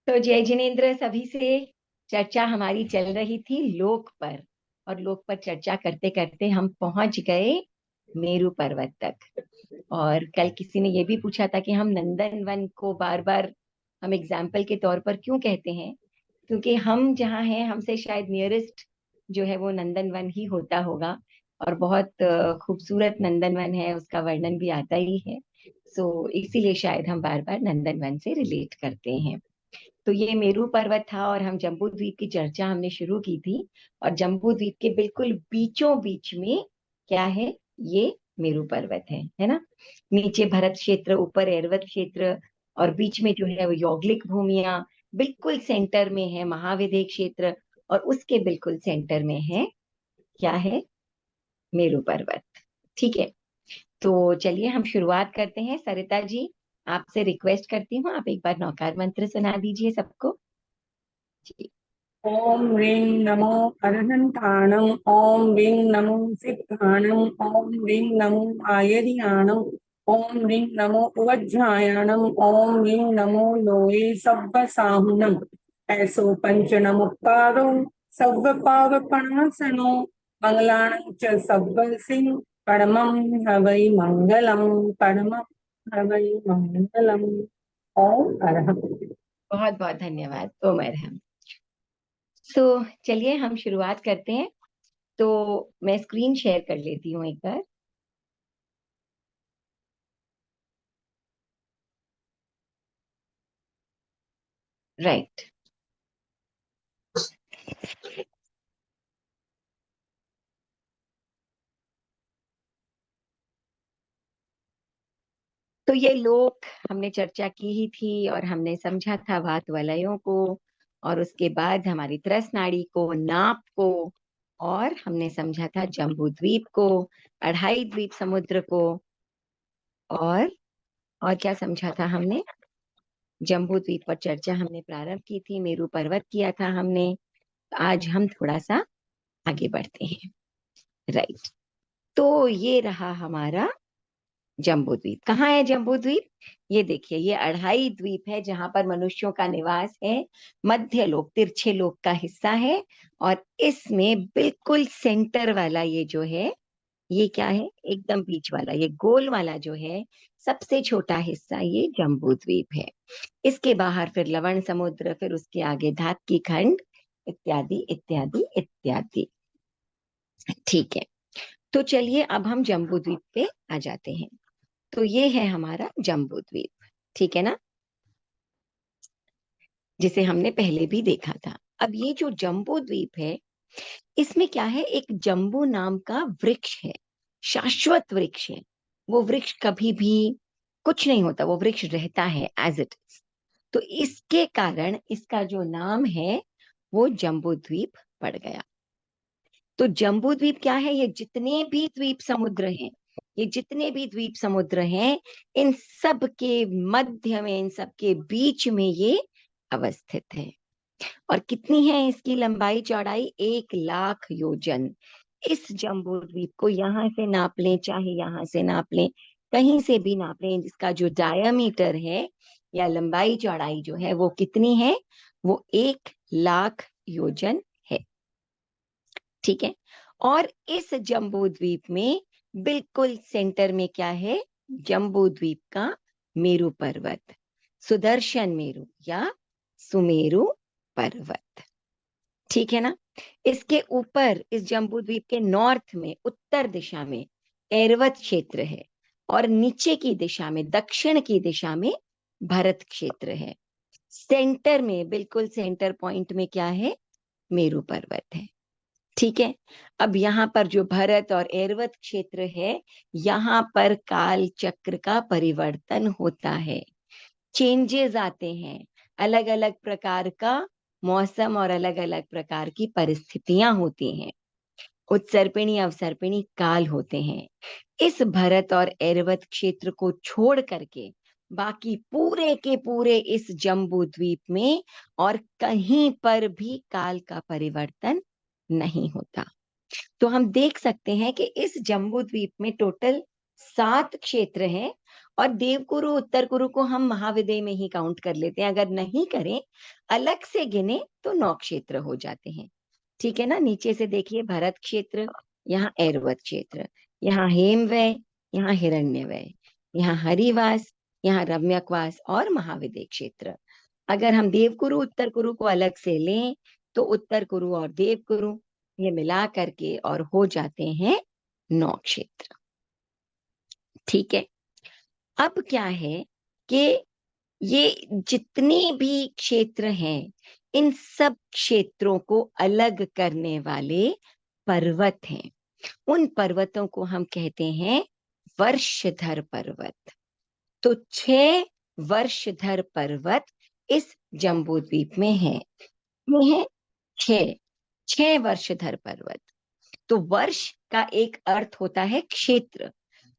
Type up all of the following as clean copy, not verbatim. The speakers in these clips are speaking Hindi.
तो जय जिनेन्द्र सभी से। चर्चा हमारी चल रही थी लोक पर, और लोक पर चर्चा करते करते हम पहुंच गए मेरू पर्वत तक। और कल किसी ने ये भी पूछा था कि हम नंदन वन को बार बार हम एग्जाम्पल के तौर पर क्यों कहते हैं, क्योंकि हम जहाँ हैं हमसे शायद नियरेस्ट जो है वो नंदन वन ही होता होगा। और बहुत खूबसूरत नंदन वन है, उसका वर्णन भी आता ही है। सो इसीलिए शायद हम बार बार नंदन वन से रिलेट करते हैं। तो ये मेरू पर्वत था और हम जम्बू द्वीप की चर्चा हमने शुरू की थी। और जम्बू द्वीप के बिल्कुल बीचों बीच में क्या है, ये मेरू पर्वत है ना। नीचे भरत क्षेत्र, ऊपर एरवत क्षेत्र, और बीच में जो है वो यौगिक भूमियां। बिल्कुल सेंटर में है महाविद्य क्षेत्र, और उसके बिल्कुल सेंटर में है क्या है, मेरू पर्वत। ठीक है, तो चलिए हम शुरुआत करते हैं। सरिता जी, आपसे रिक्वेस्ट करती हूँ, आप एक बार नौकार मंत्र सुना दीजिए सबको जी। ओम ह्रीं नमो अरहंताणं, ओम ह्रीं नमो सिद्धाणं, ओम ह्रीं नमो आयर्याणं, ओम ह्रीं नमो उवज्झायाणं, ओम ह्रीं नमो लोये सब्बसाहुणम्। ऐसो पंच नमुक्तारो सब्बपावपणासनो, मंगलाणं च सब्बसिं परमं हवै मंगलम्, परमं हवै मंगलम्। ओम अरहं। बहुत बहुत धन्यवाद ओम अरहम। तो चलिए हम शुरुआत करते हैं। तो मैं स्क्रीन शेयर कर लेती हूँ एक बार। राइट। तो ये लोक हमने चर्चा की ही थी, और हमने समझा था वात वलयों को, और उसके बाद हमारी त्रस नाड़ी को, नाप को, और हमने समझा था जम्बू द्वीप को, अढ़ाई द्वीप समुद्र को, और और क्या समझा था हमने, जम्बू द्वीप पर चर्चा हमने प्रारंभ की थी, मेरू पर्वत किया था हमने। आज हम थोड़ा सा आगे बढ़ते हैं। राइट। तो ये रहा हमारा जम्बू द्वीप। कहाँ है जम्बू द्वीप? ये देखिए, ये अढ़ाई द्वीप है जहां पर मनुष्यों का निवास है। मध्य लोक, तिरछे लोक का हिस्सा है। और इसमें बिल्कुल सेंटर वाला ये जो है, ये क्या है, एकदम बीच वाला, ये गोल वाला जो है, सबसे छोटा हिस्सा ये जम्बू द्वीप है। इसके बाहर फिर लवण समुद्र, फिर उसके आगे धात की खंड, इत्यादि इत्यादि इत्यादि। ठीक है, तो चलिए अब हम जम्बू द्वीप पे आ जाते हैं। तो ये है हमारा जम्बू द्वीप, ठीक है ना, जिसे हमने पहले भी देखा था। अब ये जो जम्बू द्वीप है, इसमें क्या है, एक जम्बू नाम का वृक्ष है, शाश्वत वृक्ष है। वो वृक्ष कभी भी कुछ नहीं होता, वो वृक्ष रहता है एज इट इज। तो इसके कारण इसका जो नाम है वो जम्बू द्वीप पड़ गया। तो जम्बू द्वीप क्या है, ये जितने भी द्वीप समुद्र हैं, ये जितने भी द्वीप समुद्र हैं, इन सब के मध्य में, इन सब के बीच में ये अवस्थित है। और कितनी है इसकी लंबाई चौड़ाई? 1,00,000 योजन। इस जम्बू द्वीप को यहाँ से नाप लें, चाहे यहाँ से नाप लें, कहीं से भी नाप लें, जिसका जो डायमीटर है या लंबाई चौड़ाई जो है वो कितनी है, वो 1,00,000 योजन है। ठीक है। और इस जम्बू द्वीप में बिल्कुल सेंटर में क्या है, जम्बू द्वीप का मेरू पर्वत, सुदर्शन मेरू या सुमेरु पर्वत। ठीक है ना। इसके ऊपर, इस जम्बू द्वीप के नॉर्थ में, उत्तर दिशा में एरवत क्षेत्र है, और नीचे की दिशा में, दक्षिण की दिशा में भरत क्षेत्र है। सेंटर में, बिल्कुल सेंटर पॉइंट में क्या है, मेरू पर्वत है। ठीक है। अब यहाँ पर जो भरत और एरवत क्षेत्र है, यहाँ पर काल चक्र का परिवर्तन होता है, चेंजेस आते हैं, अलग अलग प्रकार का मौसम और अलग अलग प्रकार की परिस्थितियां होती हैं, उत्सर्पिणी अवसर्पिणी काल होते हैं। इस भरत और एरवत क्षेत्र को छोड़ करके बाकी पूरे के पूरे इस जम्बू द्वीप में और कहीं पर भी काल का परिवर्तन नहीं होता। तो हम देख सकते हैं कि इस जम्बू द्वीप में टोटल 7 क्षेत्र हैं, और देवकुरु उत्तर कुरु को हम महाविदय में ही काउंट कर लेते हैं। अगर नहीं करें, अलग से गिने तो 9 क्षेत्र हो जाते हैं। ठीक है ना। नीचे से देखिए, भरत क्षेत्र, यहाँ ऐरावत क्षेत्र, यहाँ हेमवय, यहाँ हिरण्यवय, यहाँ हरिवास, यहाँ रम्यकवास और महाविदय क्षेत्र। अगर हम देवकुरु उत्तर कुरु को अलग से लें तो उत्तर कुरु और देवकुरु ये मिला करके और हो जाते हैं 9 क्षेत्र। ठीक है। अब क्या है कि ये जितने भी क्षेत्र हैं, इन सब क्षेत्रों को अलग करने वाले पर्वत हैं। उन पर्वतों को हम कहते हैं वर्षधर पर्वत। तो 6 वर्षधर पर्वत इस जम्बू द्वीप में है। ये है 6 वर्षधर पर्वत। तो वर्ष का एक अर्थ होता है क्षेत्र।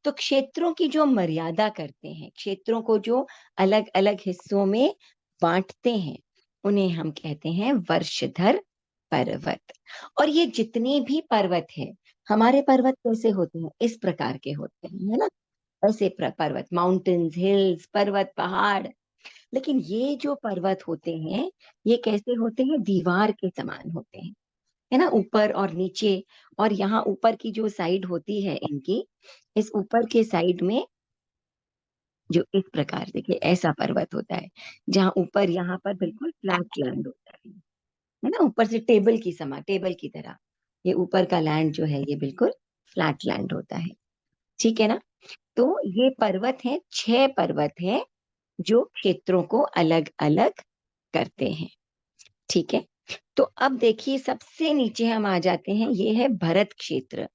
तो क्षेत्रों की जो मर्यादा करते हैं, क्षेत्रों को जो अलग अलग हिस्सों में बांटते हैं, उन्हें हम कहते हैं वर्षधर पर्वत। और ये जितने भी पर्वत है, हमारे पर्वत कैसे होते हैं? इस प्रकार के होते हैं, है ना। ऐसे पर्वत, माउंटेन्स, हिल्स, पर्वत, पहाड़। लेकिन ये जो पर्वत होते हैं, ये कैसे होते हैं? दीवार के समान होते हैं, है ना, ऊपर और नीचे। और यहाँ ऊपर की जो साइड होती है इनकी, इस ऊपर के साइड में जो इस प्रकार देखिए ऐसा पर्वत होता है, जहाँ ऊपर यहाँ पर बिल्कुल फ्लैट लैंड होता है ना, ऊपर से टेबल की समा, टेबल की तरह ये ऊपर का लैंड जो है ये बिल्कुल फ्लैट लैंड होता है। ठीक है ना। तो ये पर्वत है, 6 पर्वत है जो क्षेत्रों को अलग अलग करते हैं। ठीक है। तो अब देखिए, सबसे नीचे हम आ जाते हैं, ये है भरत क्षेत्र।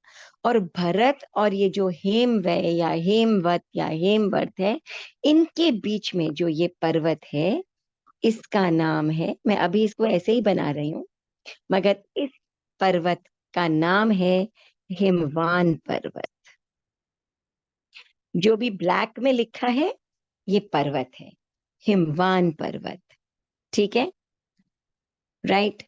और भरत और ये जो हेमवय या हेमवत या हेमवर्त है, इनके बीच में जो ये पर्वत है, इसका नाम है, मैं अभी इसको ऐसे ही बना रही हूं, मगर इस पर्वत का नाम है हिमवान पर्वत। जो भी ब्लैक में लिखा है, ये पर्वत है, हिमवान पर्वत। ठीक है, राइट।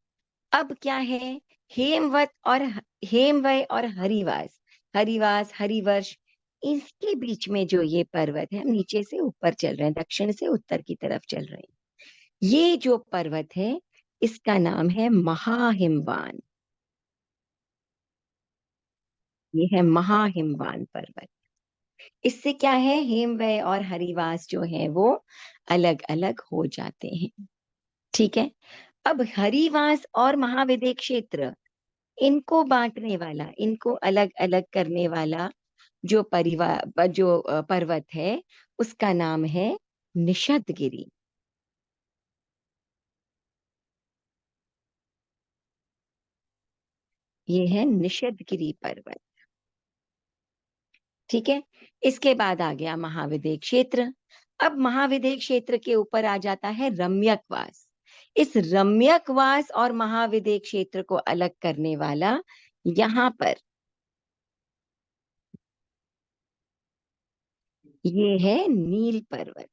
अब क्या है? हेमवत और हेमवय और हरिवास, हरिवास, हरिवर्ष, इसके बीच में जो ये पर्वत है, हम नीचे से ऊपर चल रहे हैं, दक्षिण से उत्तर की तरफ चल रहे हैं। ये जो पर्वत है, इसका नाम है महाहिमवान। ये है महाहिमवान पर्वत। इससे क्या है, हेमवय और हरिवास जो है वो अलग अलग हो जाते हैं। ठीक है। अब हरिवास और महाविद्य क्षेत्र, इनको बांटने वाला, इनको अलग अलग करने वाला जो परिवार, जो पर्वत है, उसका नाम है निषदगिरी। ये है निषदगिरी पर्वत। ठीक है। इसके बाद आ गया महाविद्य क्षेत्र। अब महाविद्य क्षेत्र के ऊपर आ जाता है रम्यकवास। इस रम्यकवास और महाविद्य क्षेत्र को अलग करने वाला यहाँ पर ये है नील पर्वत।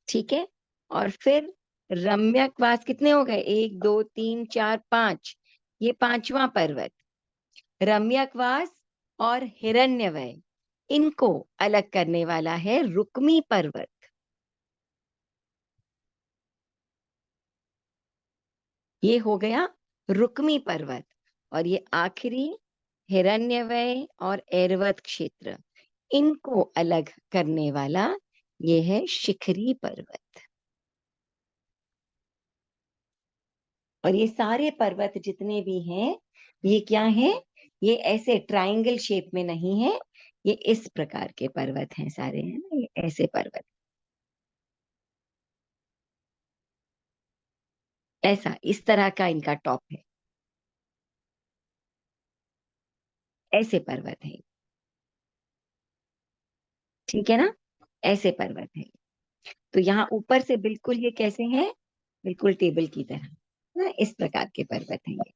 ठीक है। और फिर रम्यकवास कितने हो गए? 1 2 3 4 5, ये 5वां पर्वत। रम्यकवास और हिरण्यवय, इनको अलग करने वाला है रुक्मी पर्वत। ये हो गया रुक्मी पर्वत। और ये आखिरी हिरण्यवय और ऐरावत क्षेत्र, इनको अलग करने वाला ये है शिखरी पर्वत। और ये सारे पर्वत जितने भी हैं, ये क्या है? ये ऐसे ट्रायंगल शेप में नहीं है, ये इस प्रकार के पर्वत हैं सारे, है ना, ये ऐसे पर्वत, ऐसा इस तरह का इनका टॉप है, ऐसे पर्वत है। ठीक है ना, ऐसे पर्वत है। तो यहाँ ऊपर से बिल्कुल ये कैसे हैं? बिल्कुल टेबल की तरह ना, इस प्रकार के पर्वत हैं ये।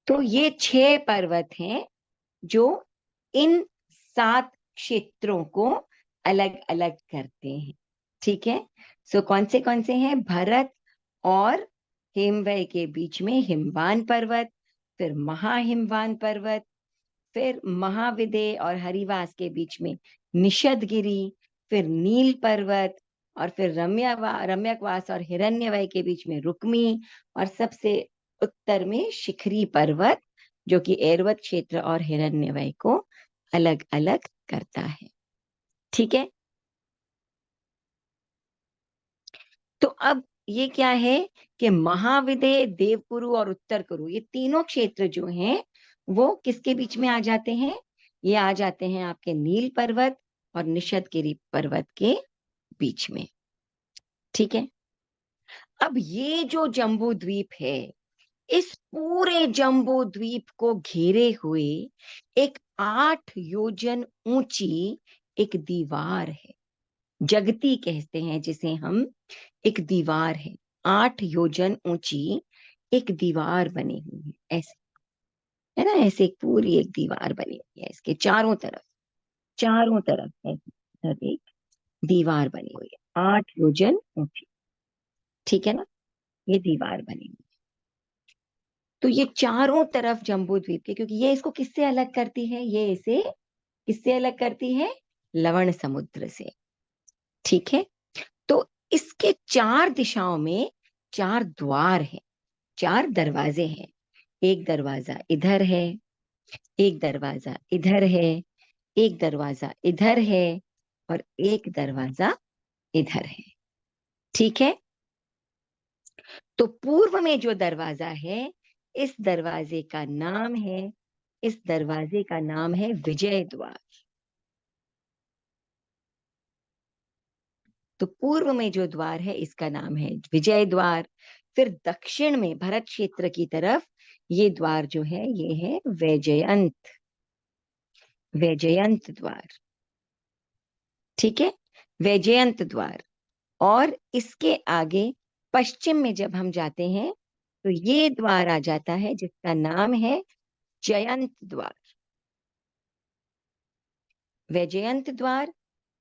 तो ये 6 पर्वत हैं जो इन 7 क्षेत्रों को अलग अलग करते हैं। ठीक है। सो कौन से हैं? भरत और हेमवय के बीच में हिमवान पर्वत, फिर महाहिमवान पर्वत, फिर महाविदय और हरिवास के बीच में निषदगिरी, फिर नील पर्वत, और फिर रम्यकवास और हिरण्यवय के बीच में रुक्मी, और सबसे उत्तर में शिखरी पर्वत, जो कि ऐरावत क्षेत्र और हिरण्यवय को अलग अलग करता है। ठीक है, तो अब ये क्या है कि महाविदय, देवकुरु और उत्तर कुरु, ये तीनों क्षेत्र जो हैं वो किसके बीच में आ जाते हैं? ये आ जाते हैं आपके नील पर्वत और निषदगिरी पर्वत के बीच में। ठीक है, अब ये जो जम्बू द्वीप है, इस पूरे जम्बू द्वीप को घेरे हुए एक 8 योजन ऊंची एक दीवार है, जगती कहते हैं जिसे हम, एक दीवार है, 8 योजन ऊंची एक दीवार बनी हुई है, ऐसे है ना, ऐसे एक पूरी एक दीवार बनी हुई है, इसके चारों तरफ, चारों तरफ ऐसे एक दीवार बनी हुई है, 8 योजन ऊंची। ठीक है ना, ये दीवार बनी हुई। तो ये चारों तरफ जम्बू द्वीप के, क्योंकि ये इसको किससे अलग करती है, ये इसे किससे अलग करती है? लवण समुद्र से। ठीक है, तो इसके 4 दिशाओं में 4 द्वार हैं, 4 दरवाजे हैं। एक दरवाजा इधर है, एक दरवाजा इधर है, एक दरवाजा इधर है, और एक दरवाजा इधर है। ठीक है, तो पूर्व में जो दरवाजा है, इस दरवाजे का नाम है, इस दरवाजे का नाम है विजय द्वार। तो पूर्व में जो द्वार है इसका नाम है विजय द्वार। फिर दक्षिण में भरत क्षेत्र की तरफ ये द्वार जो है ये है वैजयंत, वैजयंत द्वार। ठीक है, वैजयंत द्वार। और इसके आगे पश्चिम में जब हम जाते हैं तो ये द्वार आ जाता है जिसका नाम है जयंत द्वार, वैजयंत द्वार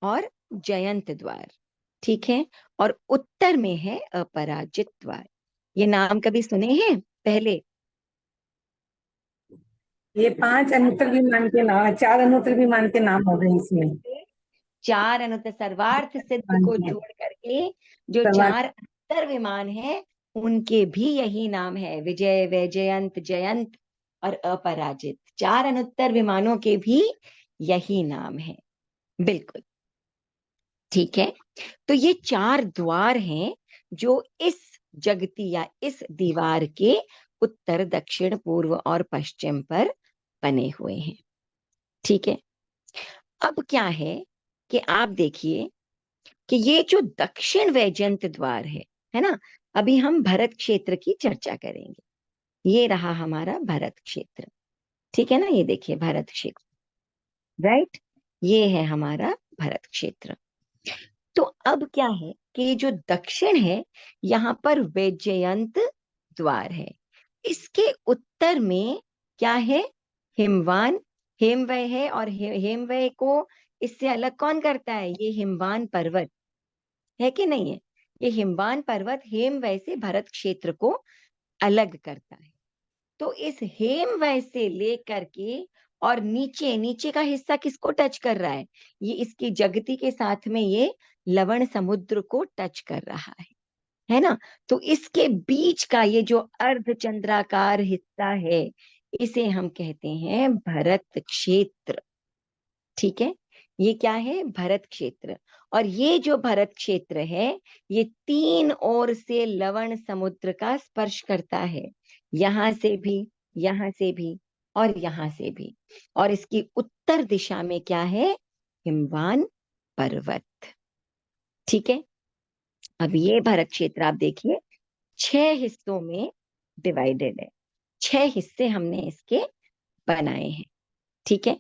और जयंत द्वार। ठीक है, और उत्तर में है अपराजित द्वार। ये नाम कभी सुने हैं पहले? ये 5 अनुत्तर विमान के नाम, 4 अनुत्तर विमान के नाम हो गए इसमें। 4 अनुत्तर सर्वार्थ सिद्ध विमान को के छोड़ करके जो सवाल। 4 अंतर विमान है उनके भी यही नाम है, विजय, वैजयंत, जयंत और अपराजित। 4 अनुत्तर विमानों के भी यही नाम है, बिल्कुल। ठीक है, तो ये 4 द्वार हैं जो इस जगती या इस दीवार के उत्तर, दक्षिण, पूर्व और पश्चिम पर बने हुए हैं। ठीक है, अब क्या है कि आप देखिए कि ये जो दक्षिण वैजयंत द्वार है ना, अभी हम भरत क्षेत्र की चर्चा करेंगे। ये रहा हमारा भरत क्षेत्र। ठीक है ना, ये देखिए भरत क्षेत्र, राइट, ये है हमारा भरत क्षेत्र। तो अब क्या है कि ये जो दक्षिण है यहाँ पर वैजयंत द्वार है, इसके उत्तर में क्या है? हिमवान, हेमवय है, और हेमवय को इससे अलग कौन करता है? ये हिमवान पर्वत है कि नहीं है? ये हिमवान पर्वत हेमवय से भरत क्षेत्र को अलग करता है। तो इस हेमवय से लेकर के और नीचे, नीचे का हिस्सा किसको टच कर रहा है? ये इसकी जगती के साथ में ये लवण समुद्र को टच कर रहा है ना? तो इसके बीच का ये जो अर्धचंद्राकार हिस्सा है इसे हम कहते हैं भरत क्षेत्र। ठीक है, ये क्या है? भरत क्षेत्र। और ये जो भरत क्षेत्र है ये 3 ओर से लवण समुद्र का स्पर्श करता है, यहां से भी, यहां से भी और यहां से भी। और इसकी उत्तर दिशा में क्या है? हिमवान पर्वत। ठीक है, अब ये भरत क्षेत्र आप देखिए 6 हिस्सों में डिवाइडेड है, 6 हिस्से हमने इसके बनाए हैं। ठीक है,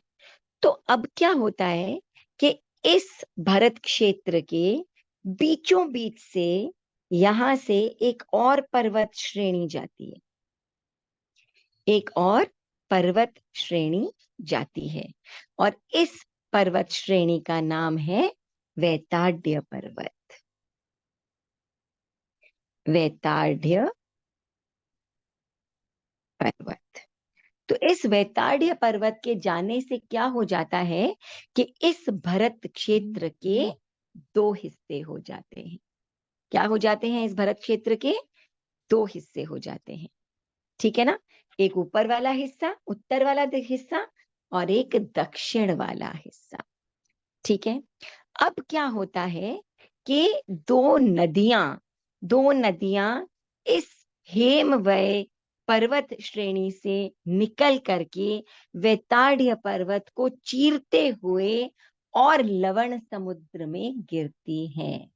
तो अब क्या होता है कि इस भरत क्षेत्र के बीचों बीच से यहां से एक और पर्वत श्रेणी जाती है, एक और पर्वत श्रेणी जाती है, और इस पर्वत श्रेणी का नाम है वैताड्य पर्वत, वैताड्य पर्वत। तो इस वैताड्य पर्वत के जाने से क्या हो जाता है कि इस भरत क्षेत्र के दो हिस्से हो जाते हैं। क्या हो जाते हैं? इस भरत क्षेत्र के दो हिस्से हो जाते हैं, ठीक है ना। एक ऊपर वाला हिस्सा, उत्तर वाला हिस्सा, और एक दक्षिण वाला हिस्सा, ठीक है। अब क्या होता है कि दो नदियां इस हेमवय पर्वत श्रेणी से निकल करके वैताड्य पर्वत को चीरते हुए और लवण समुद्र में गिरती हैं।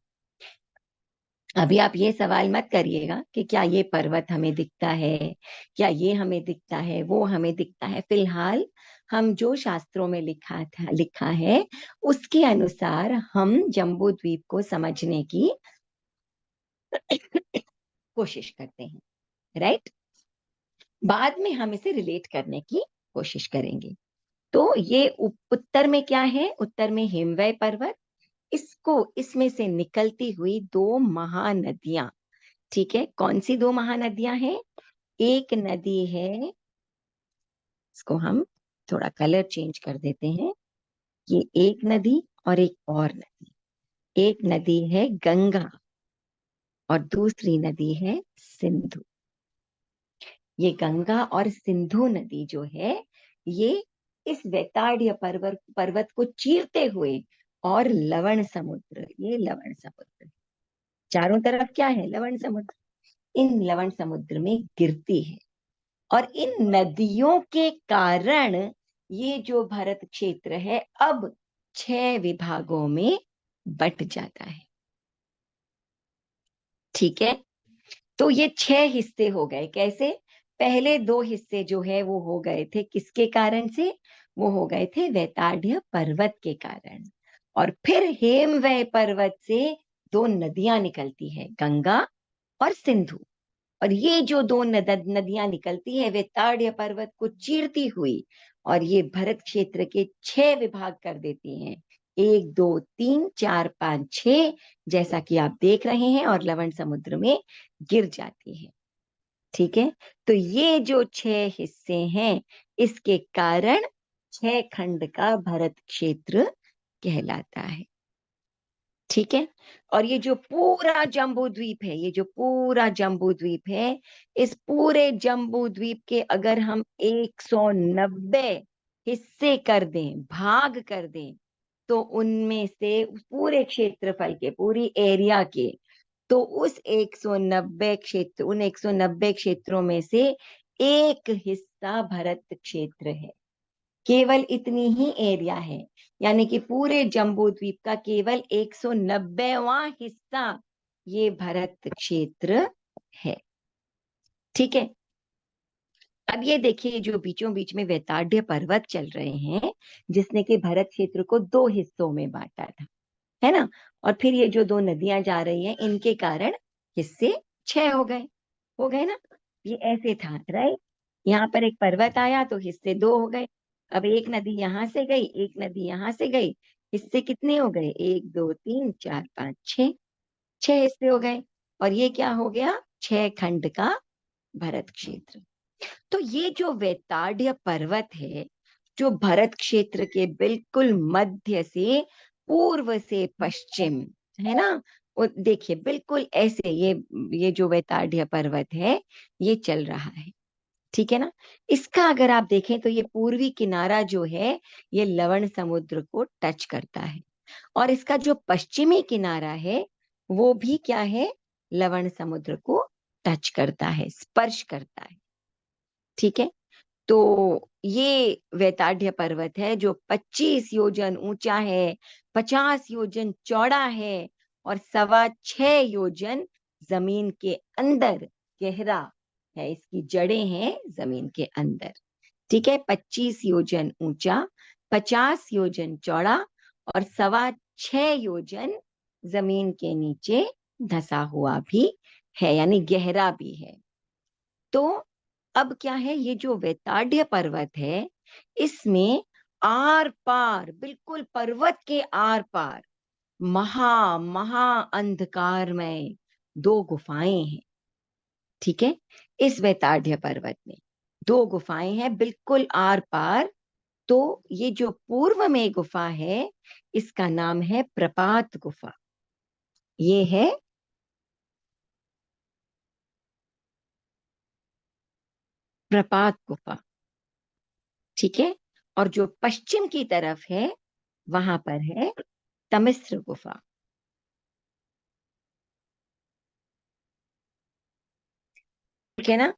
अभी आप ये सवाल मत करिएगा कि क्या ये पर्वत हमें दिखता है, क्या ये हमें दिखता है, वो हमें दिखता है। फिलहाल हम जो शास्त्रों में लिखा है उसके अनुसार हम जम्बू द्वीप को समझने की कोशिश करते हैं, राइट। बाद में हम इसे रिलेट करने की कोशिश करेंगे। तो ये उत्तर में क्या है? उत्तर में हिमवय पर्वत, इसमें से निकलती हुई दो महानदियां, ठीक है। कौन सी दो महानदियां हैं? एक नदी है, इसको हम थोड़ा कलर चेंज कर देते हैं, ये एक नदी और एक और नदी। एक नदी है गंगा और दूसरी नदी है सिंधु। ये गंगा और सिंधु नदी जो है, ये इस वैताड्य पर्वत को चीरते हुए और लवण समुद्र, ये लवण समुद्र चारों तरफ क्या है? लवण समुद्र। इन लवण समुद्र में गिरती है और इन नदियों के कारण ये जो भारत क्षेत्र है अब 6 विभागों में बट जाता है, ठीक है। तो ये 6 हिस्से हो गए। कैसे? पहले 2 हिस्से जो है वो हो गए थे किसके कारण से? वो हो गए थे वैताड्य पर्वत के कारण। और फिर हेमवय पर्वत से दो नदियां निकलती है, गंगा और सिंधु। और ये जो दो नदियां निकलती है वैताड्य पर्वत को चीरती हुई, और ये भरत क्षेत्र के 6 विभाग कर देती हैं। 1 2 3 4 5 6, जैसा कि आप देख रहे हैं, और लवण समुद्र में गिर जाती है, ठीक है। तो ये जो 6 हिस्से हैं, इसके कारण 6 खंड का भरत क्षेत्र कहलाता है, ठीक है। और ये जो पूरा जम्बू द्वीप है, ये जो पूरा जम्बू द्वीप है, इस पूरे जम्बू द्वीप के अगर हम 190 हिस्से कर दें, भाग कर दें, तो उनमें से पूरे क्षेत्रफल के, पूरी एरिया के, तो उस 190 क्षेत्रों में से एक हिस्सा भरत क्षेत्र है। केवल इतनी ही एरिया है, यानी कि पूरे जम्बू द्वीप का केवल 190वां हिस्सा ये भरत क्षेत्र है, ठीक है। अब ये देखिए, जो बीचों बीच में वैताड्य पर्वत चल रहे हैं, जिसने कि भरत क्षेत्र को 2 हिस्सों में बांटा था, है ना। और फिर ये जो दो नदियां जा रही हैं, इनके कारण हिस्से 6 हो गए ना। ये ऐसे था, राइट। यहाँ पर एक पर्वत आया तो हिस्से 2 हो गए। अब एक नदी यहां से गई, एक नदी यहां से गई, हिस्से कितने हो गए? 1 2 3 4 5 6, 6 हिस्से हो गए। और ये क्या हो गया? 6 खंड का भरत क्षेत्र। तो ये जो वैताड्य पर्वत है, जो भरत क्षेत्र के बिल्कुल मध्य से पूर्व से पश्चिम, है ना, वो देखिए बिल्कुल ऐसे ये जो वैताड्य पर्वत है, ये चल रहा है, ठीक है ना। इसका अगर आप देखें तो ये पूर्वी किनारा जो है, ये लवण समुद्र को टच करता है, और इसका जो पश्चिमी किनारा है वो भी क्या है? लवण समुद्र को टच करता है, स्पर्श करता है, ठीक है। तो ये वैताड्य पर्वत है जो 25 योजन ऊंचा है, 50 योजन चौड़ा है, और 6.25 योजन जमीन के अंदर गहरा है। इसकी जड़ें हैं जमीन के अंदर, ठीक है। 25 योजन ऊंचा, 50 योजन चौड़ा, और 6.25 योजन जमीन के नीचे धसा हुआ भी है, यानी गहरा भी है। तो अब क्या है, ये जो वैताड्य पर्वत है, इसमें आर पार, बिल्कुल पर्वत के आर पार महा महा अंधकारमय 2 गुफाएं हैं, ठीक है, इस वैताड्य पर्वत में। दो गुफाएं हैं बिल्कुल आर पार। तो ये जो पूर्व में गुफा है, इसका नाम है प्रपात गुफा। ये है प्रपात गुफा। ठीक है। और जो पश्चिम की तरफ है, वहां पर है तमिश्र गुफा। ठीक है ना।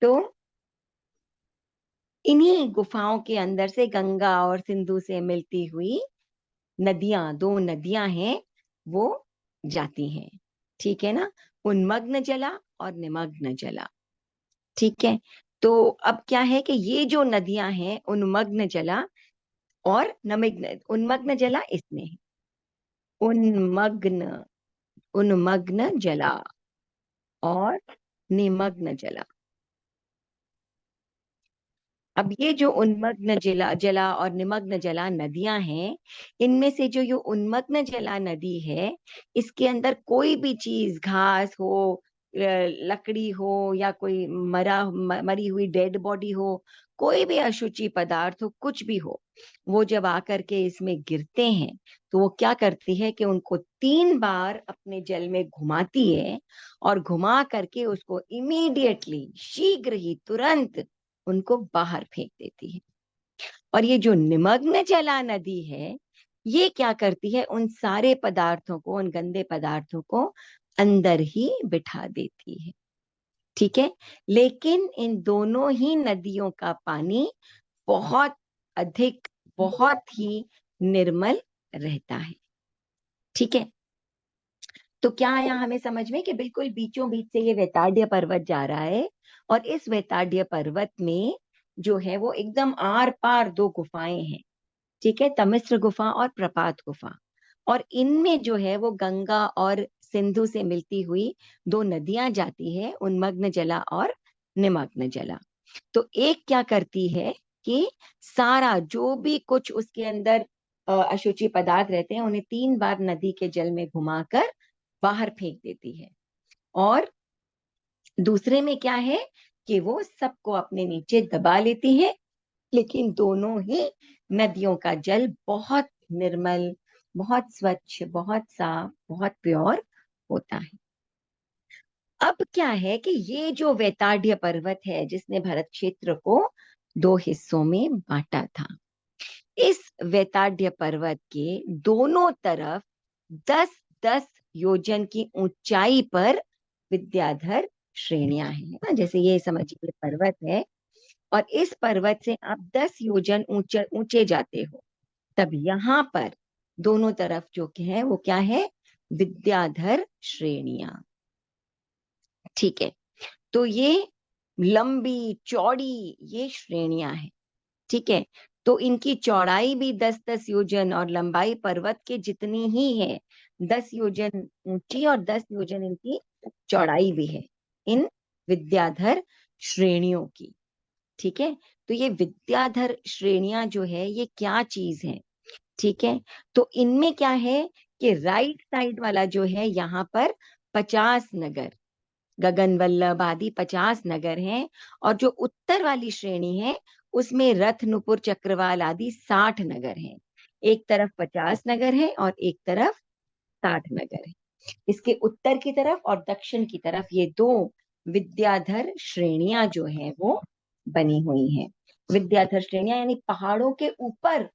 तो इन्हीं गुफाओं के अंदर से गंगा और सिंधु से मिलती हुई नदियां, दो नदियां हैं, वो जाती हैं। ठीक है ना। उन्मग्न जला और निमग्न जला। ठीक है। तो अब क्या है कि ये जो नदियां हैं, उन्मग्न जला और नमिग्न, उन्मग्न जला इसमें है। उन्मग्न, उन्मग्न जला और निमग्न जला। अब ये जो उन्मग्न जला जला और निमग्न जला नदियां हैं, इनमें से जो ये उन्मग्न जला नदी है, इसके अंदर कोई भी चीज, घास हो, लकड़ी हो, या कोई मरी हुई डेड बॉडी हो, कोई भी अशुचि पदार्थ हो, कुछ भी हो, वो जब आकर के इसमें गिरते हैं, तो वो क्या करती है कि उनको 3 बार अपने जल में घुमाती है, और घुमा करके उसको इमीडिएटली, शीघ्र ही, तुरंत उनको बाहर फेंक देती है। और ये जो निमग्न जला नदी है, ये क्या करती है, उन सारे पदार्थों को, उन गंदे पदार्थों को अंदर ही बिठा देती है। ठीक है। लेकिन इन दोनों ही नदियों का पानी बहुत अधिक, बहुत ही निर्मल रहता है। ठीक है। तो क्या आया हमें समझ में कि बिल्कुल बीचों बीच से ये वेताड्य पर्वत जा रहा है, और इस वेताड्य पर्वत में जो है वो एकदम आर पार दो गुफाएं हैं। ठीक है। तमिश्र गुफा और प्रपात गुफा। और इनमें जो है वो गंगा और सिंधु से मिलती हुई दो नदियां जाती है, उन्मग्न जला और निमग्न जला। तो एक क्या करती है कि सारा जो भी कुछ उसके अंदर अशुचि पदार्थ रहते हैं, उन्हें 3 बार नदी के जल में घुमाकर बाहर फेंक देती है। और दूसरे में क्या है कि वो सबको अपने नीचे दबा लेती है। लेकिन दोनों ही नदियों का जल बहुत निर्मल, बहुत स्वच्छ, बहुत साफ, बहुत प्योर होता है। अब क्या है कि ये जो वेताड्य पर्वत है, जिसने भारत क्षेत्र को 2 हिस्सों में बांटा था, इस वेताड्य पर्वत के दोनों तरफ 10-10 योजन की ऊंचाई पर विद्याधर श्रेणियां हैं ना। जैसे ये समझिए पर्वत है, और इस पर्वत से आप 10 योजन ऊंचे ऊंचे जाते हो, तब यहाँ पर दोनों तरफ जो कि है वो क्या है, विद्याधर श्रेणियां। ठीक है। तो ये लंबी चौड़ी ये श्रेणियां हैं। ठीक है। तो इनकी चौड़ाई भी 10-10 योजन और लंबाई पर्वत के जितनी ही है, 10 योजन ऊंची और 10 योजन इनकी चौड़ाई भी है, इन विद्याधर श्रेणियों की। ठीक है। तो ये विद्याधर श्रेणियां जो है, ये क्या चीज है। ठीक है। तो इनमें क्या है कि राइट साइड वाला जो है, यहाँ पर 50 नगर, गगन वल्लभ आदि 50 नगर हैं। और जो उत्तर वाली श्रेणी है, उसमें रथ, नुपुर, चक्रवाल आदि 60 नगर हैं। एक तरफ 50 नगर है और एक तरफ 60 नगर है। इसके उत्तर की तरफ और दक्षिण की तरफ ये दो विद्याधर श्रेणियां जो है वो बनी हुई हैं। विद्याधर श्रेणियां यानी पहाड़ों के ऊपर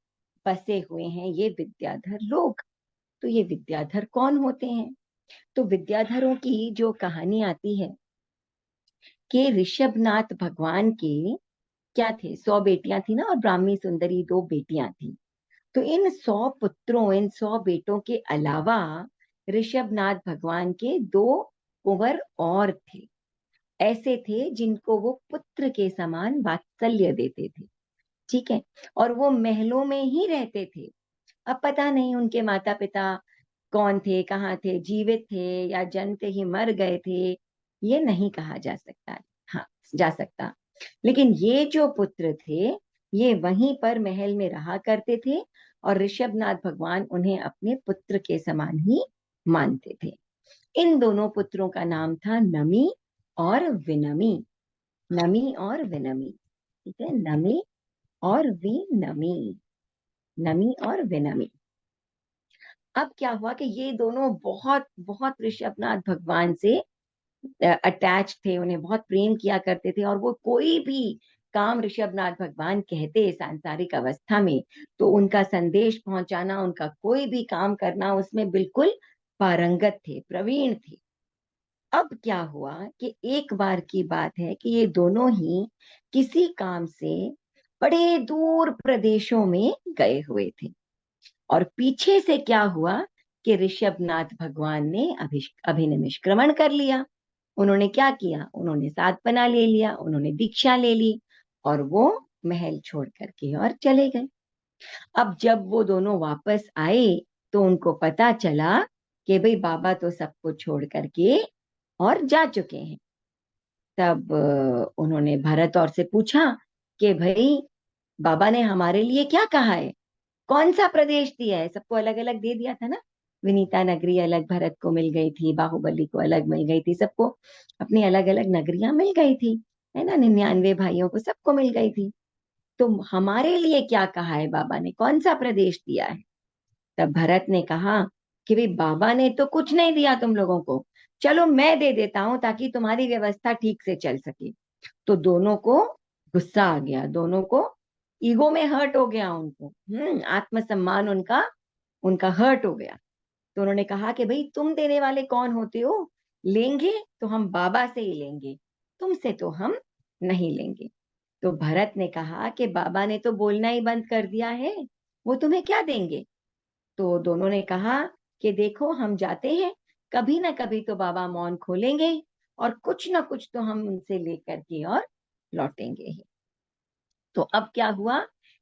बसे हुए हैं ये विद्याधर लोग। तो ये विद्याधर कौन होते हैं। तो विद्याधरों की जो कहानी आती है कि ऋषभनाथ भगवान के क्या थे, 100 बेटियां थी ना, और ब्राह्मी सुंदरी 2 बेटियां थी। तो इन 100 पुत्रों, इन 100 बेटों के अलावा ऋषभनाथ भगवान के 2 कुंवर और थे। ऐसे थे जिनको वो पुत्र के समान वात्सल्य देते थे। ठीक है। और वो महलों में ही रहते थे। अब पता नहीं उनके माता पिता कौन थे, कहाँ थे, जीवित थे या जन्मते ही मर गए थे, ये नहीं कहा जा सकता। हाँ, जा सकता। लेकिन ये जो पुत्र थे, ये वहीं पर महल में रहा करते थे, और ऋषभनाथ भगवान उन्हें अपने पुत्र के समान ही मानते थे। इन दोनों पुत्रों का नाम था नमी और विनमी। नमी और विनमी, ठीक है, नमी और विनमी, नमी और विनमी। अब क्या हुआ कि ये दोनों बहुत बहुत ऋषभनाथ भगवान से अटैच थे, उन्हें बहुत प्रेम किया करते थे, और वो कोई भी काम ऋषभनाथ भगवान कहते सांसारिक अवस्था में तो उनका संदेश पहुंचाना, उनका कोई भी काम करना उसमें बिल्कुल पारंगत थे, प्रवीण थे। अब क्या हुआ कि एक बार की बात है कि ये दोनों ही किसी काम से बड़े दूर प्रदेशों में गए हुए थे, और पीछे से क्या हुआ कि ऋषभनाथ भगवान ने अभिनिष्क्रमण कर लिया। उन्होंने क्या किया, उन्होंने साधपना ले लिया, उन्होंने दीक्षा ले ली, और वो महल छोड़ करके और चले गए। अब जब वो दोनों वापस आए तो उनको पता चला कि भाई बाबा तो सबको छोड़ करके और जा चुके हैं। तब उन्होंने भरत और से पूछा कि भाई बाबा ने हमारे लिए क्या कहा है, कौन सा प्रदेश दिया है, सबको अलग अलग दे दिया था ना। विनीता नगरी अलग भरत को मिल गई थी, बाहुबली को अलग मिल गई थी, सबको अपनी अलग अलग नगरियां मिल गई थी, है ना, 99 भाइयों को सबको मिल गई थी। तो हमारे लिए क्या कहा है बाबा ने, कौन सा प्रदेश दिया है। तब भरत ने कहा कि भाई बाबा ने तो कुछ नहीं दिया तुम लोगों को, चलो मैं दे देता हूं ताकि तुम्हारी व्यवस्था ठीक से चल सके। तो दोनों को गुस्सा आ गया, दोनों को ईगो में हर्ट हो गया, उनको आत्मसम्मान उनका उनका हर्ट हो गया। तो उन्होंने कहा कि भाई तुम देने वाले कौन होते हो, लेंगे तो हम बाबा से ही लेंगे, तुमसे तो हम नहीं लेंगे। तो भरत ने कहा कि बाबा ने तो बोलना ही बंद कर दिया है, वो तुम्हें क्या देंगे। तो दोनों ने कहा कि देखो हम जाते हैं, कभी ना कभी तो बाबा मौन खोलेंगे ही, और कुछ ना कुछ तो हम उनसे लेकर के और लौटेंगे ही। तो अब क्या हुआ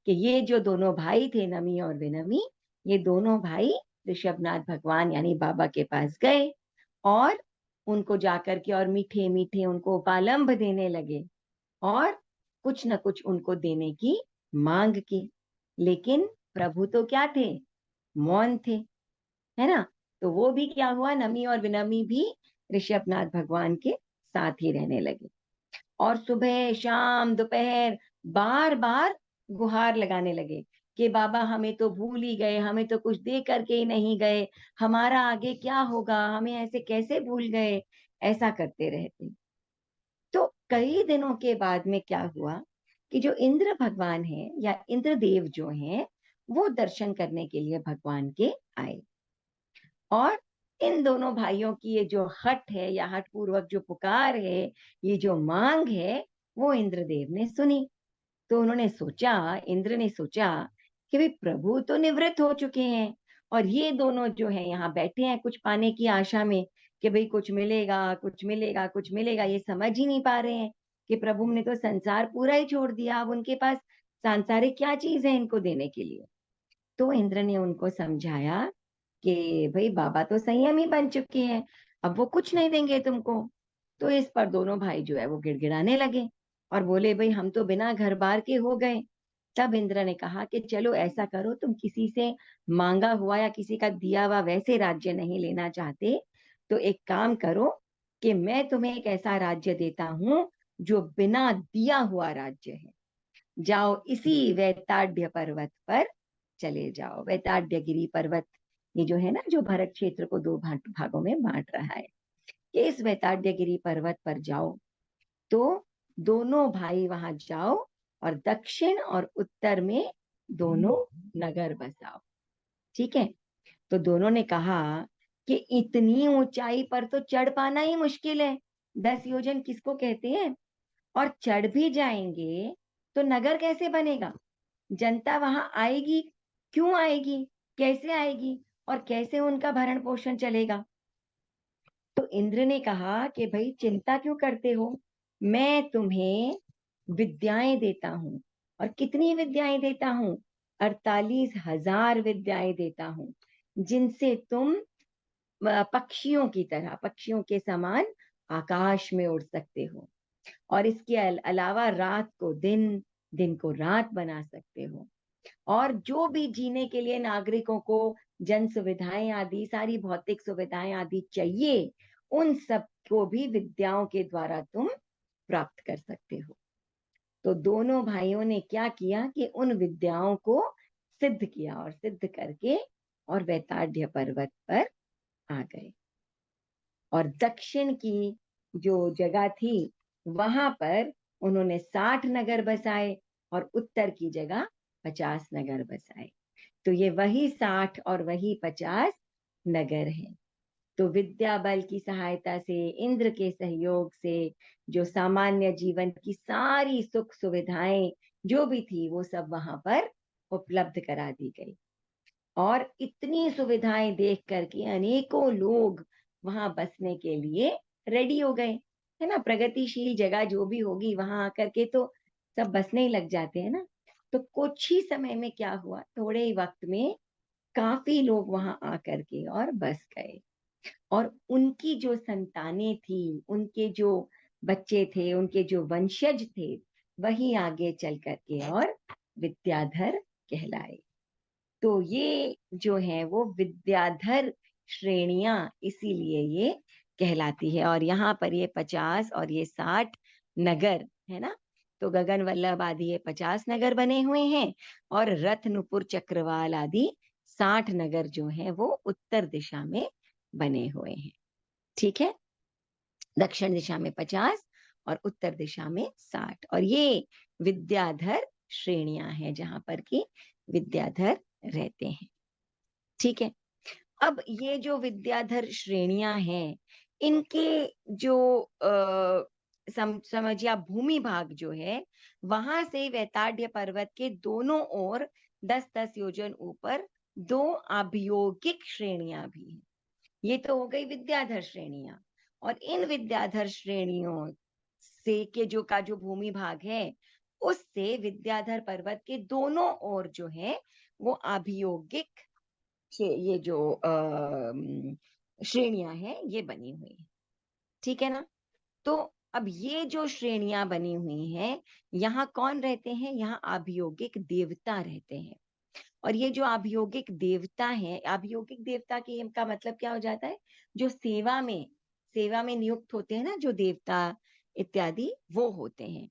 कि ये जो दोनों भाई थे, नमी और विनमी, ये दोनों भाई ऋषभनाथ भगवान यानी बाबा के पास गए, और उनको जाकर के और मीठे मीठे उनको उपालंभ देने लगे, और कुछ न कुछ उनको देने की मांग की। लेकिन प्रभु तो क्या थे, मौन थे, है ना। तो वो भी क्या हुआ, नमी और विनमी भी ऋषभनाथ भगवान के साथ ही रहने लगे, और सुबह शाम दोपहर बार बार गुहार लगाने लगे कि बाबा हमें तो भूल ही गए, हमें तो कुछ दे करके ही नहीं गए, हमारा आगे क्या होगा, हमें ऐसे कैसे भूल गए, ऐसा करते रहते। तो कई दिनों के बाद में क्या हुआ कि जो इंद्र भगवान है या इंद्रदेव जो हैं, वो दर्शन करने के लिए भगवान के आए, और इन दोनों भाइयों की ये जो हट है या हट पूर्वक जो पुकार है, ये जो मांग है, वो इंद्रदेव ने सुनी। तो उन्होंने सोचा, इंद्र ने सोचा कि भाई प्रभु तो निवृत्त हो चुके हैं, और ये दोनों जो है यहाँ बैठे हैं कुछ पाने की आशा में कि भाई कुछ मिलेगा कुछ मिलेगा कुछ मिलेगा, ये समझ ही नहीं पा रहे हैं कि प्रभु ने तो संसार पूरा ही छोड़ दिया, अब उनके पास सांसारिक क्या चीज है इनको देने के लिए। तो इंद्र ने उनको समझाया कि भाई बाबा तो संयमी बन चुके हैं, अब वो कुछ नहीं देंगे तुमको। तो इस पर दोनों भाई जो है वो गिड़गिड़ाने लगे और बोले भाई हम तो बिना घर बार के हो गए। तब इंद्र ने कहा कि चलो ऐसा करो, तुम किसी से मांगा हुआ या किसी का दिया हुआ वैसे राज्य नहीं लेना चाहते, तो एक काम करो कि मैं तुम्हें एक ऐसा राज्य देता हूं जो बिना दिया हुआ राज्य है। जाओ इसी वैताड्य पर्वत पर चले जाओ। वैताड्य गिरी पर्वत, ये जो है ना, जो भरत क्षेत्र को दो भागों में बांट रहा है, कि इस वैताड्य गिरी पर्वत पर जाओ। तो दोनों भाई वहां जाओ और दक्षिण और उत्तर में दोनों नगर बसाओ, ठीक है। तो दोनों ने कहा कि इतनी ऊंचाई पर तो चढ़ पाना ही मुश्किल है, 10 योजन किसको कहते हैं, और चढ़ भी जाएंगे तो नगर कैसे बनेगा, जनता वहां आएगी, क्यों आएगी, कैसे आएगी, और कैसे उनका भरण पोषण चलेगा। तो इंद्र ने कहा कि भाई चिंता क्यों करते हो, मैं तुम्हें विद्याएं देता हूं, और कितनी विद्याएं देता हूं, 48,000 विद्याएं देता हूं, जिनसे तुम पक्षियों की तरह, पक्षियों के समान आकाश में उड़ सकते हो, और इसके अलावा रात को दिन, दिन को रात बना सकते हो, और जो भी जीने के लिए नागरिकों को जन सुविधाएं आदि, सारी भौतिक सुविधाएं आदि चाहिए, उन सब को भी विद्याओं के द्वारा तुम प्राप्त कर सकते हो। तो दोनों भाइयों ने क्या किया कि उन विद्याओं को सिद्ध किया और सिद्ध करके और वैताड्य पर्वत पर आ गए। और दक्षिण की जो जगह थी वहां पर उन्होंने 60 नगर बसाए और उत्तर की जगह 50 नगर बसाए। तो ये वही 60 और वही 50 नगर हैं। तो विद्या बल की सहायता से, इंद्र के सहयोग से जो सामान्य जीवन की सारी सुख सुविधाएं जो भी थी वो सब वहां पर उपलब्ध करा दी गई। और इतनी सुविधाएं देख करके अनेकों लोग वहां बसने के लिए रेडी हो गए, है ना। प्रगतिशील जगह जो भी होगी वहां आकर के तो सब बसने ही लग जाते हैं ना। तो कुछ ही समय में क्या हुआ, थोड़े ही वक्त में काफी लोग वहां आकर के और बस गए। और उनकी जो संतानें थी, उनके जो बच्चे थे, उनके जो वंशज थे, वही आगे चल करके और विद्याधर कहलाए। तो ये जो है वो विद्याधर श्रेणियां इसीलिए ये कहलाती है। और यहाँ पर ये 50 और ये 60 नगर है ना। तो गगन वल्लभ आदि ये 50 नगर बने हुए हैं और रथ नुपुर चक्रवाल आदि 60 नगर जो है वो उत्तर दिशा में बने हुए हैं। ठीक है, दक्षिण दिशा में 50 और उत्तर दिशा में 60। और ये विद्याधर श्रेणियां हैं जहां पर कि विद्याधर रहते हैं। ठीक है, अब ये जो विद्याधर श्रेणियां हैं, इनके जो समझिए आप भूमि भाग जो है वहां से वैताड्य पर्वत के दोनों ओर 10-10 योजन ऊपर दो अभियोगिक श्रेणियां भी हैं। ये तो हो गई विद्याधर श्रेणियां। और इन विद्याधर श्रेणियों से के जो भूमि भाग है उससे विद्याधर पर्वत के दोनों ओर जो है वो अभियोगिक ये जो श्रेणियां हैं ये बनी हुई है। ठीक है ना। तो अब ये जो श्रेणियां बनी हुई हैं, यहाँ कौन रहते हैं, यहाँ अभियोगिक देवता रहते हैं। और ये जो अभियोगिक देवता है, अभियोगिक देवता की का मतलब क्या हो जाता है, जो सेवा में नियुक्त होते हैं ना, जो देवता इत्यादि वो होते हैं।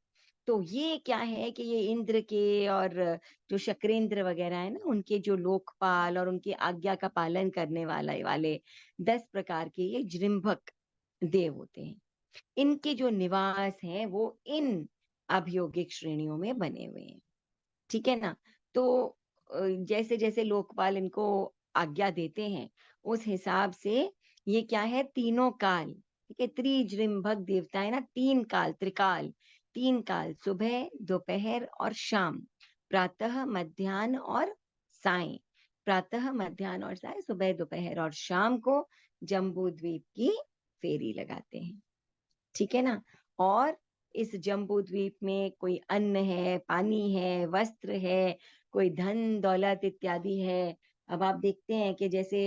तो ये क्या है कि ये इंद्र के और जो शक्रेंद्र वगैरह है ना, उनके जो लोकपाल और उनकी आज्ञा का पालन करने वाले 10 प्रकार के ये जृंभक देव होते हैं। इनके जो निवास हैं वो इन अभियोगिक श्रेणियों में बने हुए हैं। ठीक है ना। तो जैसे जैसे लोकपाल इनको आज्ञा देते हैं उस हिसाब से ये क्या है, तीनों काल, ठीक है, त्रिजृंभक देवता है ना, तीन काल, त्रिकाल, तीन काल, सुबह दोपहर और शाम, प्रातः मध्याह्न और सायं, प्रातः मध्याह्न और सायं, सुबह दोपहर और शाम को जम्बू द्वीप की फेरी लगाते हैं। ठीक है ना। और इस जम्बू द्वीप में कोई अन्न है, पानी है, वस्त्र है, कोई धन दौलत इत्यादि है। अब आप देखते हैं कि जैसे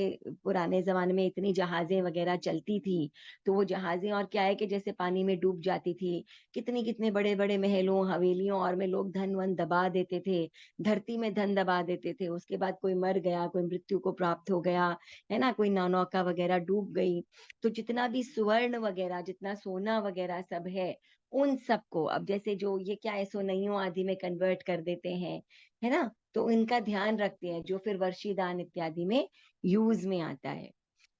पुराने जमाने में इतनी जहाजें वगैरह चलती थी, तो वो जहाजें और क्या है कि जैसे पानी में डूब जाती थी, कितने कितने बड़े बड़े महलों हवेलियों और में लोग धन वन दबा देते थे, धरती में धन दबा देते थे। उसके बाद कोई मर गया, कोई मृत्यु को प्राप्त हो गया, है ना, कोई नौका वगैरह डूब गई, तो जितना भी सुवर्ण वगैरह, जितना सोना वगैरह सब है, उन सबको अब जैसे जो ये क्या है सोनइयों आदि में कन्वर्ट कर देते हैं, है ना। तो इनका ध्यान रखते हैं जो फिर वर्षी दान इत्यादि में यूज में आता है।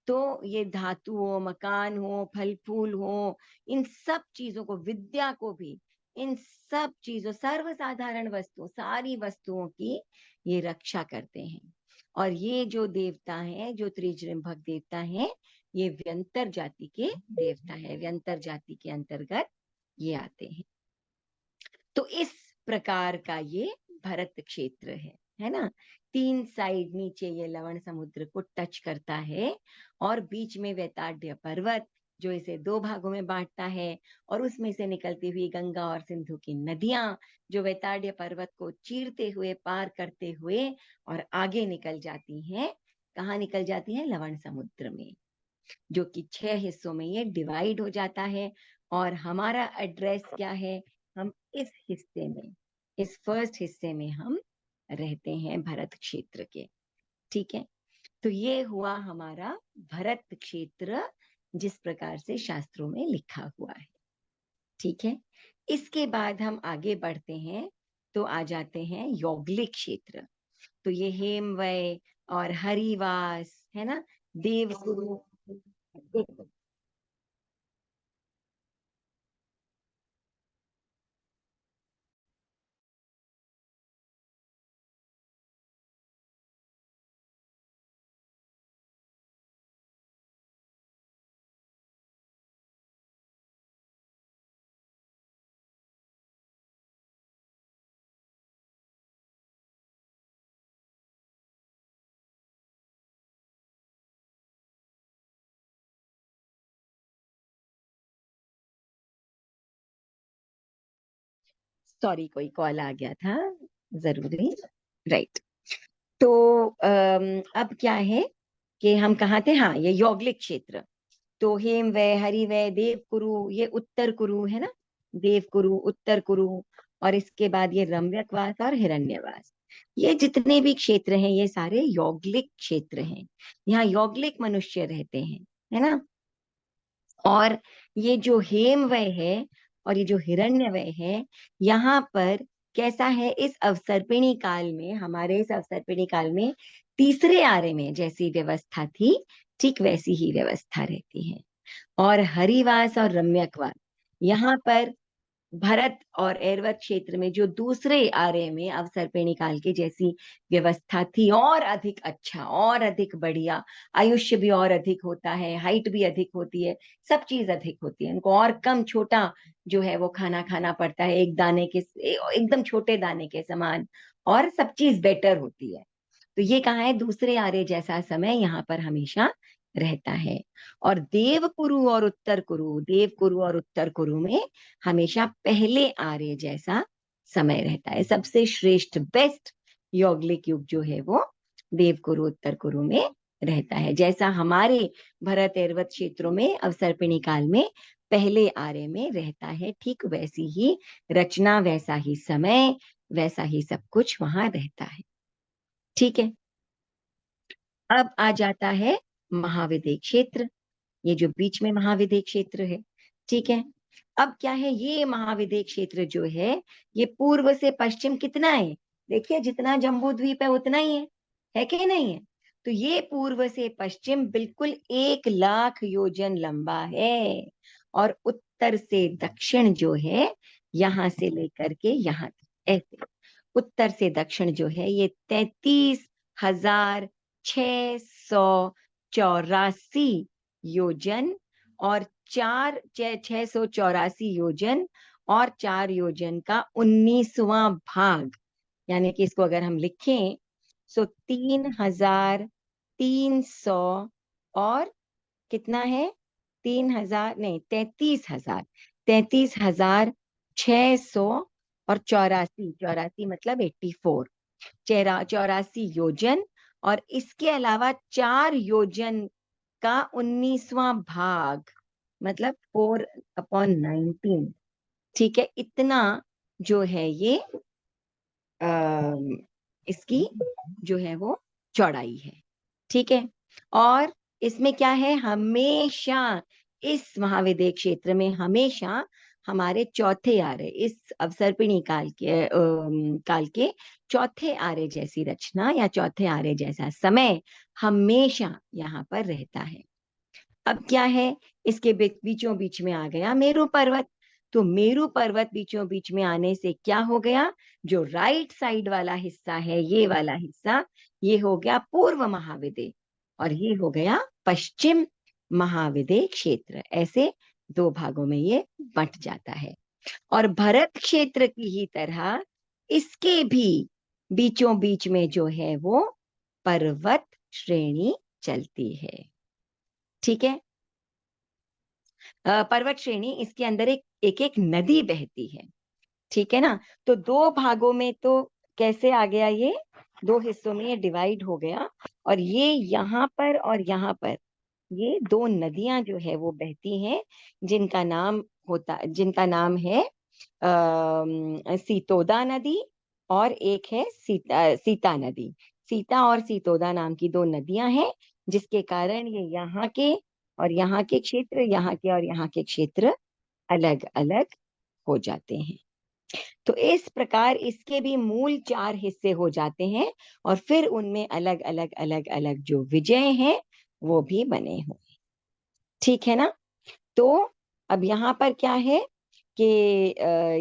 तो ये धातु हो, मकान हो, फल फूल हो, इन सब चीजों को, विद्या को भी, इन सब चीजों, सर्वसाधारण वस्तु, सारी वस्तुओं की ये रक्षा करते हैं। और ये जो देवता हैं, जो त्रिजृंभक देवता हैं, ये व्यंतर जाति के देवता है, व्यंतर जाति के अंतर्गत ये आते हैं। तो इस प्रकार का ये भरत क्षेत्र है ना। 3 साइड नीचे ये लवण समुद्र को टच करता है और बीच में वैताड्य पर्वत जो इसे 2 भागों में बांटता है, और उसमें से निकलती हुई गंगा और सिंधु की नदियां जो वैताड्य पर्वत को चीरते हुए, पार करते हुए और आगे निकल जाती हैं। कहाँ निकल जाती हैं, लवण समुद्र में, जो कि 6 हिस्सों में ये डिवाइड हो जाता है। और हमारा एड्रेस क्या है, हम इस हिस्से में, इस फर्स्ट हिस्से में हम रहते हैं भरत क्षेत्र के। ठीक है, तो ये हुआ हमारा भरत क्षेत्र जिस प्रकार से शास्त्रों में लिखा हुआ है। ठीक है। इसके बाद हम आगे बढ़ते हैं तो आ जाते हैं यौगलिक क्षेत्र। तो ये हेमवय और हरिवास है ना, देवगुरु। सॉरी, कोई कॉल आ गया था, जरूरी। राइट। तो अब क्या है कि हम कहाँ थे, हाँ, ये यौगलिक क्षेत्र। तो हेमवय, हरिवय, देवकुरु, ये उत्तर कुरु है ना, देवकुरु, उत्तर कुरु। और इसके बाद ये रम्यकवास और हिरण्यवास। ये जितने भी क्षेत्र हैं ये सारे यौगलिक क्षेत्र हैं। यहाँ यौगलिक मनुष्य रहते हैं, है ना। और ये जो हेमवय है और ये जो हिरण्यवय है, यहाँ पर कैसा है, इस अवसर्पिणी काल में, हमारे इस अवसर्पिणी काल में तीसरे आरे में जैसी व्यवस्था थी, ठीक वैसी ही व्यवस्था रहती है। और हरिवास और रम्यकवास, यहाँ पर भरत और एरवत क्षेत्र में जो दूसरे आर्य में अवसर्पिणी काल की जैसी व्यवस्था थी, और अधिक अच्छा और अधिक बढ़िया, आयुष्य भी और अधिक होता है, हाइट भी अधिक होती है, सब चीज अधिक होती है, उनको और कम छोटा जो है वो खाना खाना पड़ता है, एक दाने के एकदम छोटे दाने के समान, और सब चीज बेटर होती है। तो ये कहाँ है, दूसरे आर्य जैसा समय यहाँ पर हमेशा रहता है। और देवकुरु और उत्तर कुरु, देवकुरु और उत्तर कुरु में हमेशा पहले आर्य जैसा समय रहता है। सबसे श्रेष्ठ, बेस्ट यौगलिक युग जो है वो देवकुरु उत्तर कुरु में रहता है। जैसा हमारे भरत एरवत क्षेत्रों में अवसर्पिणी काल में पहले आर्य में रहता है, ठीक वैसी ही रचना, वैसा ही समय, वैसा ही सब कुछ वहां रहता है। ठीक है। अब आ जाता है महाविद्य क्षेत्र, ये जो बीच में महाविद्य क्षेत्र है। ठीक है। अब क्या है, ये महाविद्य क्षेत्र जो ये पूर्व से पश्चिम कितना है, देखिए जितना जम्बू द्वीप है उतना ही है कि नहीं है। तो ये पूर्व से पश्चिम बिल्कुल 1,00,000 योजन लंबा है। और उत्तर से दक्षिण जो है, यहां से लेकर के यहां तक, ऐसे उत्तर से दक्षिण जो है ये 33,684 योजन, और 684 योजन, और 4 योजन का 19वां भाग, यानी कि इसको अगर हम लिखें, सो 3,300, और कितना है, 3,000 नहीं, 33,000, 33,600 और 84, 84 मतलब 84, 84 योजन। और इसके अलावा 4 योजन का 19वां भाग, मतलब 4/19। ठीक है, इतना जो है ये इसकी जो है वो चौड़ाई है। ठीक है। और इसमें क्या है, हमेशा इस महाविद्य क्षेत्र में हमेशा हमारे चौथे आर्य, इस अवसर्पिणी काल के चौथे आर्य जैसी रचना या चौथे आर्य जैसा समय हमेशा यहाँ पर रहता है। अब क्या है, इसके बीचों बीच में आ गया मेरू पर्वत। तो मेरू पर्वत बीचों बीच में आने से क्या हो गया, जो राइट साइड वाला हिस्सा है, ये वाला हिस्सा, ये हो गया पूर्व महाविद्य, और ये हो गया पश्चिम महाविद्य क्षेत्र। ऐसे 2 भागों में ये बंट जाता है। और भरत क्षेत्र की ही तरह इसके भी बीचों बीच में जो है वो पर्वत श्रेणी चलती है। ठीक है। पर्वत श्रेणी, इसके अंदर एक एक एक नदी बहती है। ठीक है ना। तो 2 भागों में तो कैसे आ गया, ये 2 हिस्सों में ये डिवाइड हो गया। और ये यहाँ पर और यहाँ पर ये 2 नदियां जो है वो बहती हैं, जिनका नाम है सीतोदा नदी, और एक है सीता नदी। सीता और सीतोदा नाम की 2 नदियां हैं, जिसके कारण ये यहाँ के और यहाँ के क्षेत्र, यहाँ के और यहाँ के क्षेत्र अलग अलग हो जाते हैं। तो इस प्रकार इसके भी मूल 4 हिस्से हो जाते हैं और फिर उनमें अलग अलग अलग अलग जो विजय हैं वो भी बने हुए। ठीक है ना? तो अब यहाँ पर क्या है कि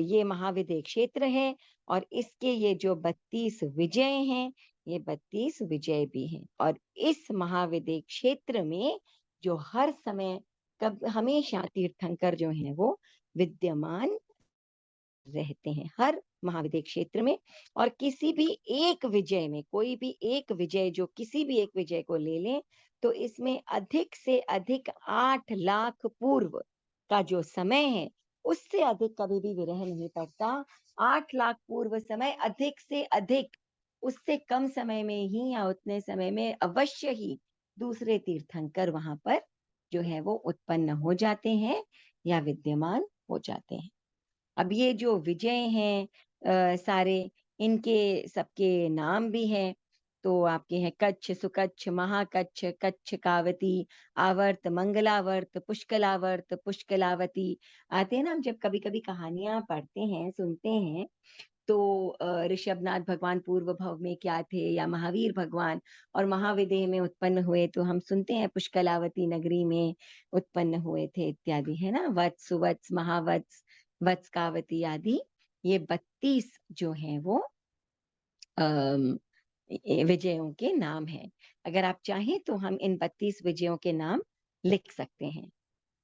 ये महाविद्य क्षेत्र है और इसके ये जो 32 विजय हैं, ये 32 विजय भी हैं। और इस महाविद्य क्षेत्र में जो हर समय कब हमेशा तीर्थंकर जो हैं वो विद्यमान रहते हैं हर महाविद्य क्षेत्र में। और किसी भी एक विजय में, कोई भी एक विजय, जो किसी भी एक विजय को ले लें, तो इसमें अधिक से अधिक 8 लाख पूर्व का जो समय है उससे अधिक कभी भी विरह नहीं पड़ता। 8 लाख पूर्व समय अधिक से अधिक, उससे कम समय में ही या उतने समय में अवश्य ही दूसरे तीर्थंकर वहां पर जो है वो उत्पन्न हो जाते हैं या विद्यमान हो जाते हैं। अब ये जो विजय हैं सारे, इनके सबके नाम भी हैं। तो आपके हैं कच्छ, सुकच्छ, महाकच्छ, कच्छ कावती, आवर्त, मंगलावर्त, पुष्कलावर्त, पुष्कलावती आते हैं ना। हम जब कभी कभी कहानियां पढ़ते हैं, सुनते हैं, तो ऋषभनाथ भगवान पूर्व भव में क्या थे, या महावीर भगवान और महाविदेह में उत्पन्न हुए, तो हम सुनते हैं पुष्कलावती नगरी में उत्पन्न हुए थे इत्यादि, है ना। वत्स, सुवत्स, महावत्स, वत्सकावती आदि, ये 32 जो हैं वो विजयों के नाम हैं। अगर आप चाहें तो हम इन 32 विजयों के नाम लिख सकते हैं।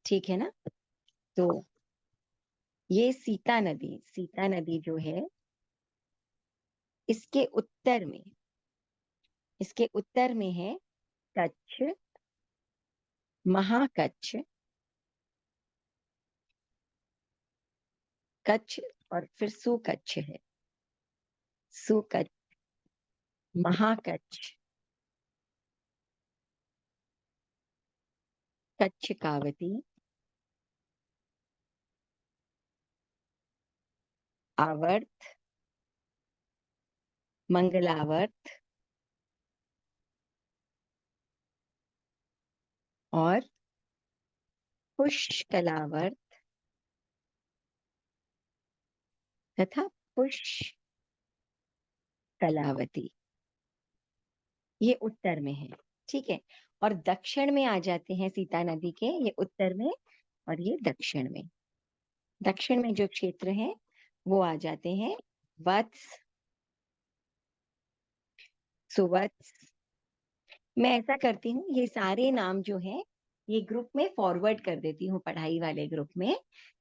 ठीक है ना? तो ये सीता नदी जो है, इसके उत्तर में, इसके उत्तर में है कच्छ, महाकच्छ, कच्छ और फिर सुकच्छ है। सुकच्छ, महाकच्छ, कच्छ कावती, आवर्त, मंगलावर्त और पुष्कलावर्त तथा पुष्कलावती, ये उत्तर में है। ठीक है। और दक्षिण में आ जाते हैं सीता नदी के, ये उत्तर में और ये दक्षिण में। दक्षिण में जो क्षेत्र है वो आ जाते हैं वत्स, सुवत्स। मैं ऐसा करती हूँ, ये सारे नाम जो हैं ये ग्रुप में फॉरवर्ड कर देती हूँ, पढ़ाई वाले ग्रुप में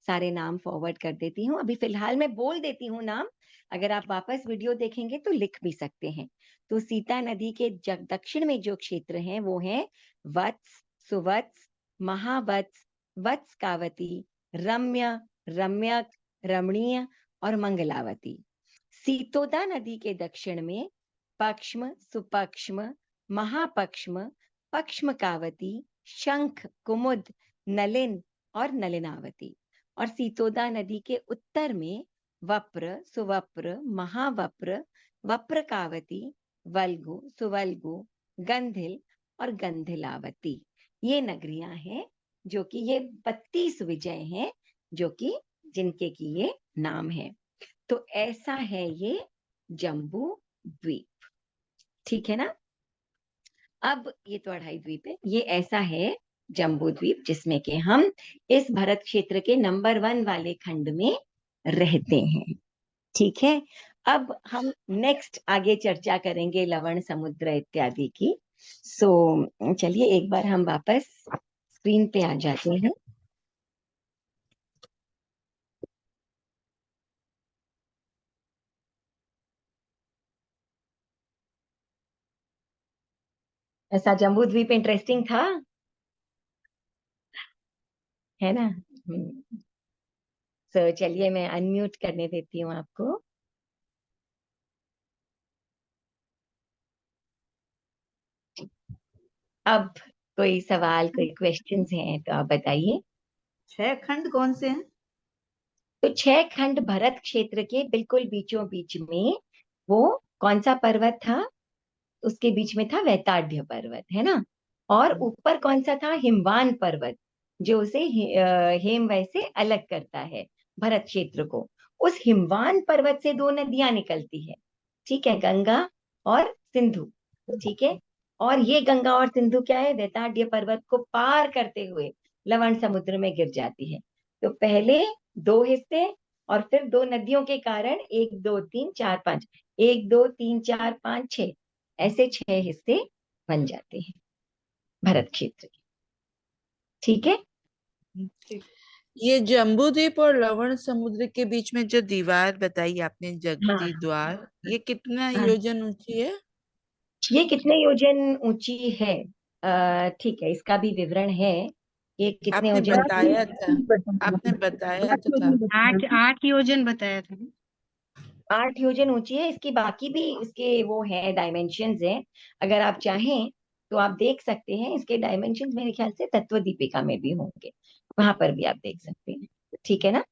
सारे नाम फॉरवर्ड कर देती हूँ। अभी फिलहाल मैं बोल देती हूँ नाम, अगर आप वापस वीडियो देखेंगे तो लिख भी सकते हैं। तो सीता नदी के दक्षिण में जो क्षेत्र हैं वो हैं वत्स, सुवत्स, महावत्स, वत्सकावती, रम्य, रम्यक, रमणीय और मंगलावती। सीतोदा नदी के दक्षिण में पक्ष्म, सुपक्ष्म, महापक्ष्म, पक्ष्मकावती, शंख, कुमुद, नलिन और नलिनावती। और सीतोदा नदी के उत्तर में वप्र, सुवप्र, महावप्र, वप्रकावती, वल्गु, सुवल्गु, गंधिल और गंधिलावती। ये नगरियां हैं जो कि ये 32 विजय हैं, जो कि जिनके की ये नाम है। तो ऐसा है ये जम्बू द्वीप। ठीक है ना? अब ये तो अढ़ाई द्वीप है, ये ऐसा है जम्बू द्वीप जिसमें कि हम इस भारत क्षेत्र के नंबर 1 वाले खंड में रहते हैं। ठीक है। अब हम नेक्स्ट आगे चर्चा करेंगे लवण समुद्र इत्यादि की। सो चलिए एक बार हम वापस स्क्रीन पे आ जाते हैं। ऐसा जम्बू द्वीप इंटरेस्टिंग था, है ना? सो चलिए मैं अनम्यूट करने देती हूँ आपको। अब कोई सवाल, कोई क्वेश्चंस हैं तो आप बताइए। 6 खंड कौन से हैं? तो 6 खंड भरत क्षेत्र के बिल्कुल बीचों बीच में वो कौन सा पर्वत था? उसके बीच में था वैताढ़ पर्वत, है ना। और ऊपर कौन सा था? हिमवान पर्वत, जो उसे हेमवय से अलग करता है। भरत क्षेत्र को, उस हिमवान पर्वत से दो नदियां निकलती है, ठीक है, गंगा और सिंधु, ठीक है। और ये गंगा और सिंधु क्या है, वैताड्य पर्वत को पार करते हुए लवण समुद्र में गिर जाती है। तो पहले दो हिस्से और फिर दो नदियों के कारण एक दो तीन चार पांच, एक दो तीन चार पांच छह, ऐसे छह हिस्से बन जाते हैं भरत क्षेत्र के, ठीक है। ये जम्बू द्वीप और लवण समुद्र के बीच में जो दीवार बताई आपने, हाँ जगती द्वार, ये कितना हाँ, योजन ऊंची है? ये कितने योजन ऊंची है, ठीक है, इसका भी विवरण है, ये कितने आपने योजन ऊंची बताया था, आपने बताया बताया तो था। 8 योजन बताया था। 8 योजन ऊंची है। इसकी बाकी भी इसके वो है, डायमेंशंस हैं, अगर आप चाहें तो आप देख सकते हैं। इसके डायमेंशंस मेरे ख्याल से तत्व दीपिका में भी होंगे, वहां पर भी आप देख सकते हैं, ठीक है ना।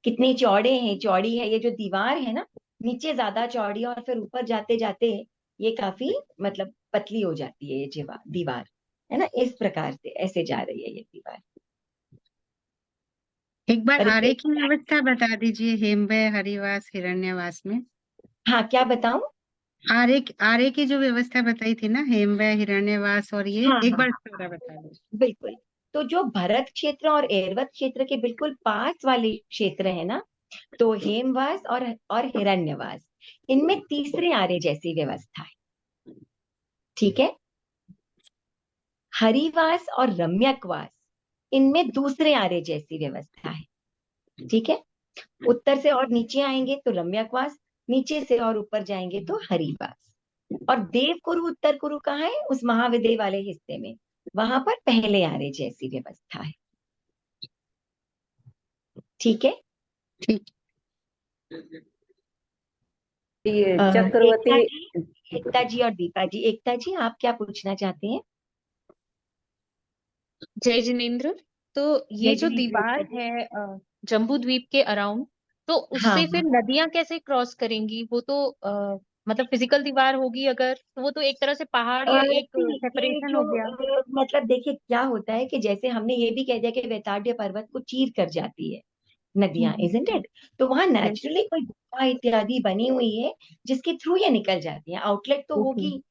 कितनी चौड़े हैं, चौड़ी है ये जो दीवार है ना, नीचे ज्यादा चौड़ी और फिर ऊपर जाते जाते ये काफी मतलब पतली हो जाती है, ये दीवार है ना, इस प्रकार से ऐसे जा रही है ये दीवार। एक बार पर इसके, आरे की व्यवस्था बता दीजिए, हेमवय, हरिवास, हिरण्यवास में। हाँ क्या बताऊं। आरे की जो व्यवस्था बताई थी ना, हेमवय, हिरण्यवास, और ये हाँ एक हाँ, बार सारा बता दीजिए। बिल्कुल। तो जो भरत क्षेत्र और एरवत क्षेत्र के बिल्कुल पास वाले क्षेत्र है ना, तो हेमवास और हिरण्यवास, इनमें तीसरे आरे जैसी व्यवस्था है, ठीक है। हरिवास और रम्यकवास, इनमें दूसरे आरे जैसी व्यवस्था है, ठीक है। उत्तर से और नीचे आएंगे तो रम्यकवास, नीचे से और ऊपर जाएंगे तो हरिवास। और देवकुरु उत्तर कुरु कहाँ है, उस महाविद्य वाले हिस्से में, वहां पर पहले आरे जैसी व्यवस्था है, ठीक है। ठीक। ये एकता चक्रवर्ती जी, एकता जी और दीपा जी, एकता जी आप क्या पूछना चाहते हैं। जय जिनेन्द्र। तो ये जय जो जिनेन्द्र एकता दीवार जी। है जम्बू द्वीप के अराउंड, तो हाँ उससे फिर हाँ, नदियां कैसे क्रॉस करेंगी? वो तो मतलब फिजिकल दीवार होगी अगर, तो वो तो एक तरह से पहाड़ या एक ये सेपरेशन जो हो गया। मतलब देखिए क्या होता है कि जैसे हमने ये भी कह दिया कि वैताड्य पर्वत को चीर कर जाती है नदियां, हम्म, इजंट इट। तो वहां यस, नेचुरली कोई गुफा इत्यादि बनी हुई है जिसके थ्रू ये निकल जाती है, आउटलेट तो ओके। होगी,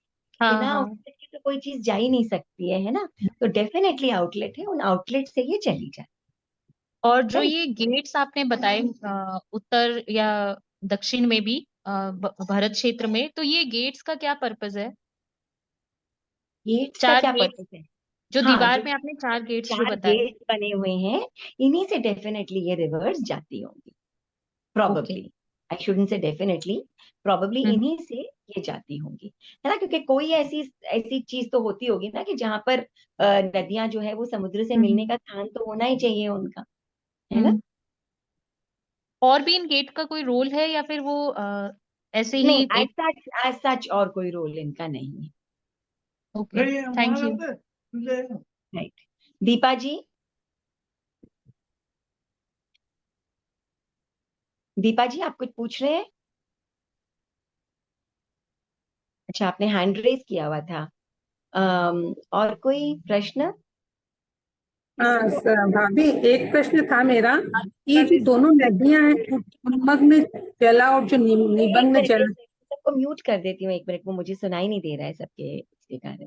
हाँ बिना हाँ। आउटलेट के तो कोई चीज जा ही नहीं सकती है ना। तो डेफिनेटली आउटलेट है, उन आउटलेट से ये चली जाए, और जो राइट। ये गेट्स आपने बताए उत्तर या दक्षिण में भी भरत क्षेत्र में, तो ये गेट्स का क्या पर्पस है? गेट्स का चार क्या गेट्स, पर्पस है। जो हाँ, दीवार जो में आपने चार गेट्स जो चार बताए। गेट्स बने हुए हैं, इन्हीं से डेफिनेटली ये रिवर्स जाती होंगी, ओके। probably, आई शुडंट से डेफिनेटली, probably हम्म इन्हीं से ये जाती होंगी, है ना। क्योंकि कोई ऐसी ऐसी चीज तो होती होगी ना कि जहां पर नदियां जो है वो समुद्र से मिलने हम्म का स्थान तो होना ही चाहिए उनका, है ना। हम्म। और भी इन गेट का कोई रोल है या फिर वो ऐसे ही नहीं, एक? एज सच और कोई रोल इनका नहीं है, okay, thank you. Right. Deepa ji, Deepa ji आप कुछ पूछ रहे हैं। अच्छा, आपने हैंड रेज किया हुआ था। और कोई प्रश्न। हाँ भाभी, एक प्रश्न था मेरा। ये जो दोनों नदियां हैं, उन्मग्न जला और जो एक निमग्न मिनट, जल। एक मिनट, सबको म्यूट कर देती हूँ, एक मिनट, वो मुझे सुनाई नहीं दे रहा है सबके इसके कारण।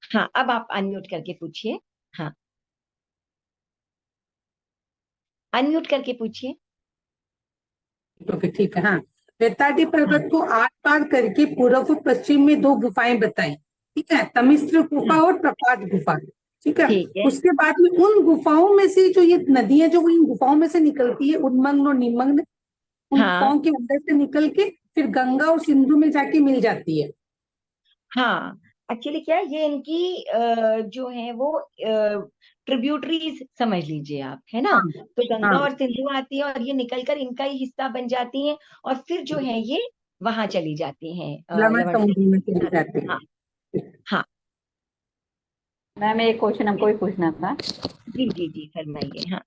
हाँ, अब आप अनम्यूट करके पूछिए। हाँ, अनम्यूट करके पूछिए। ओके, ठीक है। हाँ, वेत्ताटी हाँ पर्वत को आर पार करके पूर्व पश्चिम में दो गुफाएं बताई, ठीक है, तमिश्र गुफा हाँ, और प्रपात गुफा, ठीक है। ठीक है। उसके बाद में उन गुफाओं में से जो ये नदियां जो इन गुफाओं में से निकलती है, उन्मग्न और निमग्न, उन हाँ गुफाओं के अंदर से निकल के फिर गंगा और सिंधु में जाके मिल जाती है। हाँ, एक्चुअली क्या है, ये इनकी जो है वो ट्रिब्यूटरीज समझ लीजिए आप, है ना। हाँ तो गंगा हाँ, और सिंधु आती है और ये निकलकर इनका ही हिस्सा बन जाती हैं, और फिर जो है ये वहां चली जाती हैं, लवण लवण समुद्र में चली समुद्र। जाती हाँ है। हाँ, मैम एक क्वेश्चन हमको भी पूछना था। जी जी जी, फरमाइए। हाँ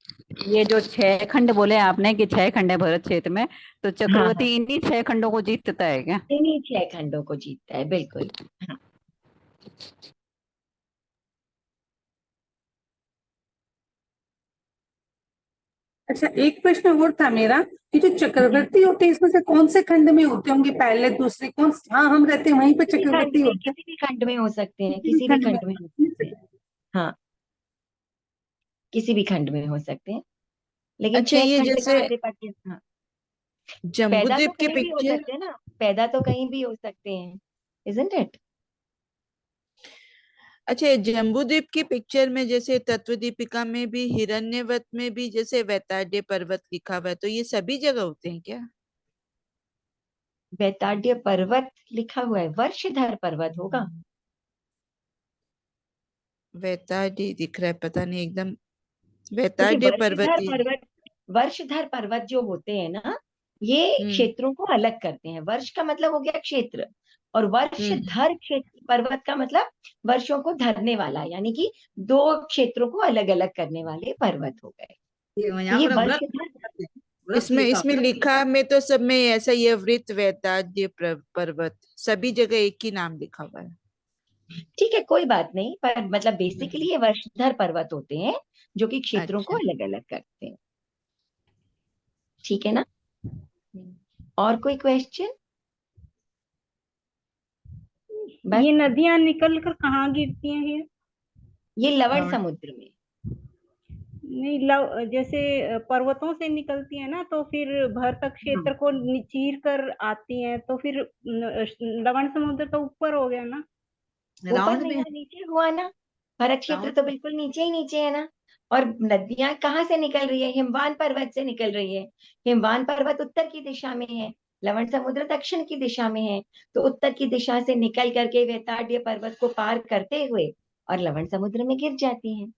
ये जो 6 खंड बोले आपने कि 6 खंड है भरत क्षेत्र में, तो हाँ हाँ, चक्रवर्ती इन्हीं 6 खंडों को जीतता है क्या? इन्हीं 6 खंडों को जीतता है, बिल्कुल। हाँ, अच्छा, एक प्रश्न और था मेरा कि जो चक्रवर्ती होते हैं इसमें से कौन से खंड में होते होंगे, पहले दूसरे कौन, हाँ हम रहते हैं वहीं पे किसी भी खंड चक्रवर्ती में, होते हैं, किसी भी खंड में हो सकते हैं, किसी भी किसी भी खंड में खंड में होते हो सकते हैं। हैं। हाँ, किसी भी खंड में हो सकते हैं, लेकिन अच्छा, 6 ये खंड का जैसे आधिपत्य, हाँ, पैदा तो जम्बूद्वीप की कहीं भी हो पिक्चर, सकते हैं ना, पैदा तो कहीं भी हो सकते हैं, इजंट इट? अच्छा ये जम्बूद्वीप की पिक्चर में जैसे तत्वदीपिका में भी, हिरण्यवत में भी जैसे वैताड्य पर्वत लिखा हुआ है, तो ये सभी जगह होते हैं क्या? वैताड्य पर्वत लिखा हुआ है, वर्षधर पर्वत होगा। वैताड्य दिख रहा है, पता नहीं एकदम, देखिए, वैताड्य पर्वत ही। वर्षधर पर्वत जो होते हैं ना, ये हम्म क्षेत्रों को अलग करते हैं। वर्ष का मतलब हो गया क्षेत्र, और हम्म वर्षधर क्षेत्र पर्वत का मतलब वर्षों को धरने वाला, यानी कि दो क्षेत्रों को अलग अलग करने वाले पर्वत हो गए। तो यहाँ ये पर व्रत वर्षधर, व्रत इसमें लिखा इसमें व्रत। लिखा में तो सब में ऐसा, ये वृत्त वैताड्य पर्वत सभी जगह एक ही नाम लिखा हुआ है। ठीक है, कोई बात नहीं, पर मतलब बेसिकली ये वर्षधर पर्वत होते हैं जो कि क्षेत्रों को अच्छा। अलग अलग करते हैं। ठीक है ना? और कोई क्वेश्चन? बस, ये नदियां निकल कर कहाँ गिरती हैं ये? ये लवण लवण। समुद्र में। नहीं, जैसे पर्वतों से निकलती है ना, तो फिर भरतक क्षेत्र को चीर कर आती हैं, तो फिर लवण समुद्र तो ऊपर हो गया ना। ऊपर राउंड नहीं में है, नीचे हुआ ना। भरत क्षेत्र तो राउंड। बिल्कुल नीचे ही नीचे है ना। और नदियां कहाँ से निकल रही है? हिमवान पर्वत से निकल रही है। हिमवान पर्वत उत्तर की दिशा में है, लवण समुद्र दक्षिण की दिशा में है। तो उत्तर की दिशा से निकल करके वैताड्य पर्वत को पार करते हुए और लवण समुद्र में गिर जाती हैं,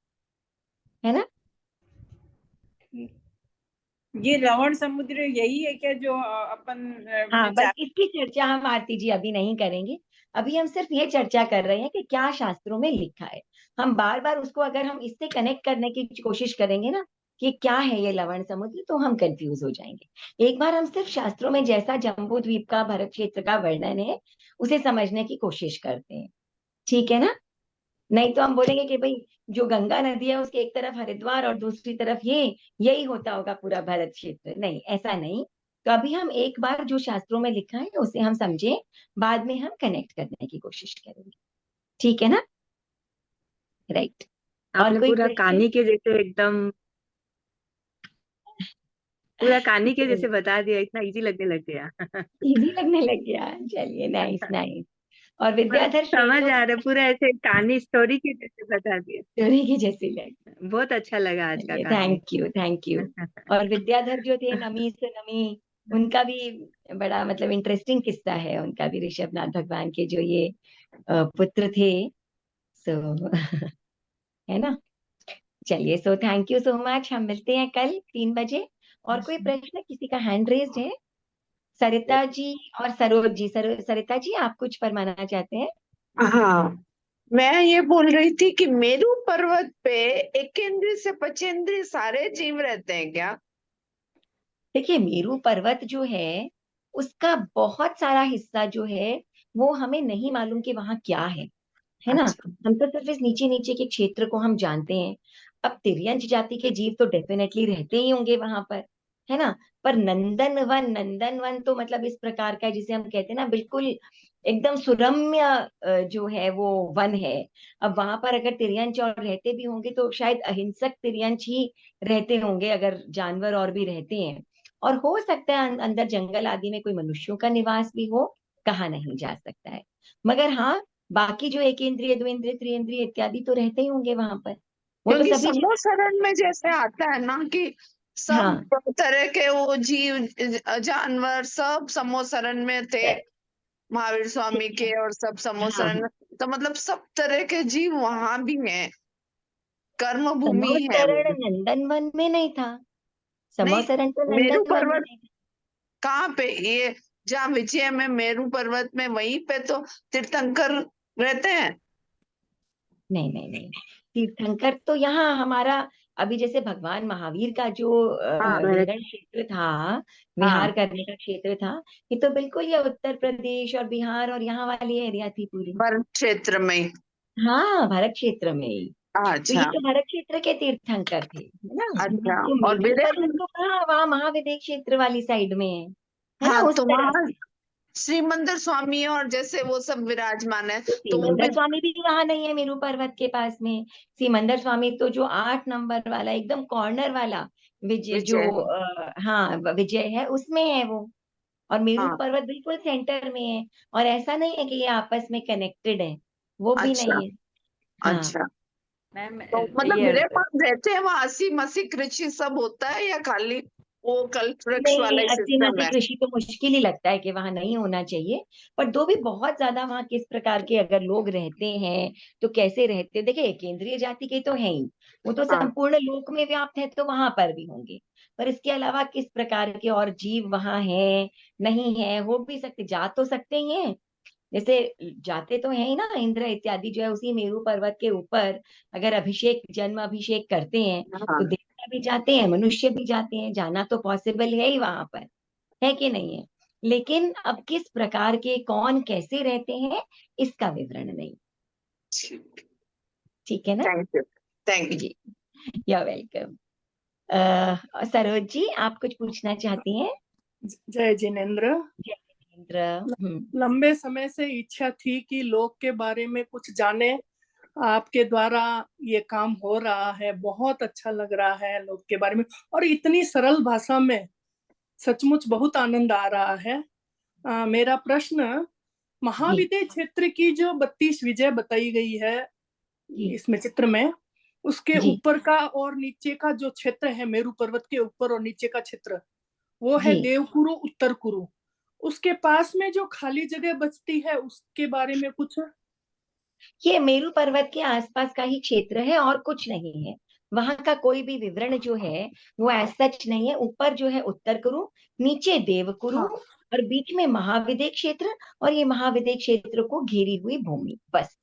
है ना? ये लवण समुद्र यही है क्या जो अपन हाँ, बस विचार। इसकी चर्चा हम आरती जी अभी नहीं करेंगे। अभी हम सिर्फ ये चर्चा कर रहे हैं कि क्या शास्त्रों में लिखा है। हम बार बार उसको अगर हम इससे कनेक्ट करने की कोशिश करेंगे ना कि क्या है ये लवण समुद्र, तो हम कंफ्यूज हो जाएंगे। एक बार हम सिर्फ शास्त्रों में जैसा जम्बू द्वीप का, भरत क्षेत्र का वर्णन है, उसे समझने की कोशिश करते हैं। ठीक है ना? नहीं तो हम बोलेंगे कि भाई जो गंगा नदी है उसके एक तरफ हरिद्वार और दूसरी तरफ ये, यही होता होगा पूरा भरत क्षेत्र। नहीं, ऐसा नहीं। तो अभी हम एक बार जो शास्त्रों में लिखा है उसे हम समझें, बाद में हम कनेक्ट करने की कोशिश करेंगे। ठीक है ना? राइट। और आपने कोई पूरा क्वेश्चन? कहानी के जैसे एकदम पूरा कहानी के जैसे बता दिया, इतना इजी लगने लग गया। इजी लगने लग गया? चलिए, नाइस नाइस। और मतलब विद्याधर समझ श्रेणियों आ रहा है, पूरा ऐसे कहानी स्टोरी के जैसे बता दिया। स्टोरी की जैसी लग। बहुत अच्छा लगा आज का चलिए, कहानी। Thank you thank you. और विद्याधर जो थे, नमी से नमी, उनका भी बड़ा मतलब इंटरेस्टिंग किस्सा है उनका भी। ऋषभनाथ भगवान के जो ये पुत्र थे, सो है ना? चलिए, so thank you so much. हम मिलते हैं कल 3 बजे। और कोई प्रश्न? किसी का हैंड रेज्ड है? सरिता जी और सरोज जी। सरिता जी, आप कुछ फरमाना चाहते हैं? हाँ, मैं ये बोल रही थी कि मेरू पर्वत पे एकेंद्रीय से पचेंद्रीय सारे जीव रहते हैं क्या? देखिए, मेरू पर्वत जो है उसका बहुत सारा हिस्सा जो है वो हमें नहीं मालूम कि वहां क्या है ना। अच्छा। हम तो सिर्फ इस नीचे नीचे के क्षेत्र को हम जानते हैं। अब तिर्यंच जाति के जीव तो डेफिनेटली रहते ही होंगे वहां पर, है ना। पर नंदन वन तो मतलब इस प्रकार का है जिसे हम कहते हैं ना, बिल्कुल एकदम सुरम्य जो है वो वन है। अब वहां पर अगर तिर्यंच और रहते भी होंगे तो शायद अहिंसक तिर्यंच ही रहते होंगे, अगर जानवर और भी रहते हैं। और हो सकता है अंदर जंगल आदि में कोई मनुष्यों का निवास भी हो, कहा नहीं जा सकता है। मगर हाँ, बाकी जो एक इंद्रिय, दो इंद्रिय, त्रिइंद्रिय इत्यादि तो रहते ही होंगे वहां पर। वो तो क्योंकि सभी जगह। समोसरण में जैसे आता है ना कि सब हाँ, तरह के वो जीव जानवर सब समोसरण में थे, महावीर स्वामी ठीक है। के और सब हाँ, समोसरण में। तो मतलब सब तरह के जीव वहां भी हैं, कर्म भूमि है वो। समोसरण नंदनवन में नहीं था। नहीं, समोसरण तो मेरू नंदनवन में पर्वत नहीं था। कहाँ पे ये, जहाँ विजय में मेरू पर्वत में, वहीं पे तो तीर्थंकर रहते हैं। नहीं नहीं नहीं, तीर्थंकर तो यहाँ हमारा, अभी जैसे भगवान महावीर का जो हाँ भरत। विहरण क्षेत्र था, हाँ, विहार करने का क्षेत्र था, ये तो बिल्कुल ये उत्तर प्रदेश और बिहार और यहाँ वाली एरिया थी पूरी। भरत क्षेत्र में। हाँ, भारत क्षेत्र में ही। तो ये अच्छा तो भरत क्षेत्र के तीर्थंकर थे, है ना। अच्छा। तो और मेरू पर्वत वीरेंद्र, तो कहाँ, वहाँ महाविद्य क्षेत्र वाली साइड में है ना, हाँ उस तो तरफ वहाँ से। श्रीमंदिर स्वामी और जैसे वो सब विराजमान है, तो तो वो भी सिमंदर स्वामी भी वहां नहीं है मेरू पर्वत के पास में। सिमंदर स्वामी तो जो 8 नंबर वाला एकदम कॉर्नर वाला विजय जो विजय है। हाँ विजय है, उसमें है वो। और मेरू हाँ पर्वत बिल्कुल सेंटर में है। और ऐसा नहीं है कि ये आपस में कनेक्टेड है, वो भी अच्छा नहीं है। हाँ। अच्छा। मैम तो मतलब ये विरल रहते हैं वहाँ, अस्सी मसी कृषि सब होता है या खाली वो कल्प वृक्ष वाला नहीं, ही अस्सी सिस्टम नदी है? कृषि तो मुश्किल ही लगता है कि वहां नहीं होना चाहिए। पर दो भी बहुत ज्यादा वहां किस प्रकार के अगर लोग रहते हैं तो कैसे रहते हैं, देखिए केंद्रीय जाति के तो है ही, वो तो हाँ संपूर्ण लोक में व्याप्त है, तो वहां पर भी होंगे। पर इसके अलावा किस प्रकार के और जीव वहां हैं, नहीं है, हो भी सकते, जा तो सकते ही हैं। जैसे जाते तो है ही ना, इंद्र इत्यादि जो है उसी मेरू पर्वत के ऊपर अगर अभिषेक, जन्म अभिषेक करते हैं, हाँ तो देवता भी जाते हैं, मनुष्य भी जाते हैं, जाना तो पॉसिबल है ही वहां पर, है कि नहीं है। लेकिन अब किस प्रकार के कौन कैसे रहते हैं, इसका विवरण नहीं। ठीक है ना। Thank you thank you. जी, you are welcome. Saroj ji, आप कुछ पूछना चाहती हैं। जय जिनेन्द्र। जय जिनेन्द्र। लंबे समय से इच्छा थी कि लोक के बारे में कुछ जाने, आपके द्वारा ये काम हो रहा है, बहुत अच्छा लग रहा है लोक के बारे में, और इतनी सरल भाषा में, सचमुच बहुत आनंद आ रहा है। मेरा प्रश्न, महाविद्य क्षेत्र की जो 32 विजय बताई गई है जी इसमें चित्र में, उसके जी ऊपर का और नीचे का जो क्षेत्र है, मेरू पर्वत के ऊपर और नीचे का क्षेत्र, वो है जी। देवकुरु उत्तर कुरु। उसके पास में जो खाली जगह बचती है उसके बारे में कुछ? ये मेरू पर्वत के आसपास का ही क्षेत्र है और कुछ नहीं है। वहां का कोई भी विवरण जो है वो एज सच नहीं है। ऊपर जो है उत्तर कुरु, नीचे देवकुरु, हाँ, और बीच में महाविद्य क्षेत्र, और ये महाविद्य क्षेत्र को घेरी हुई भूमि, बस,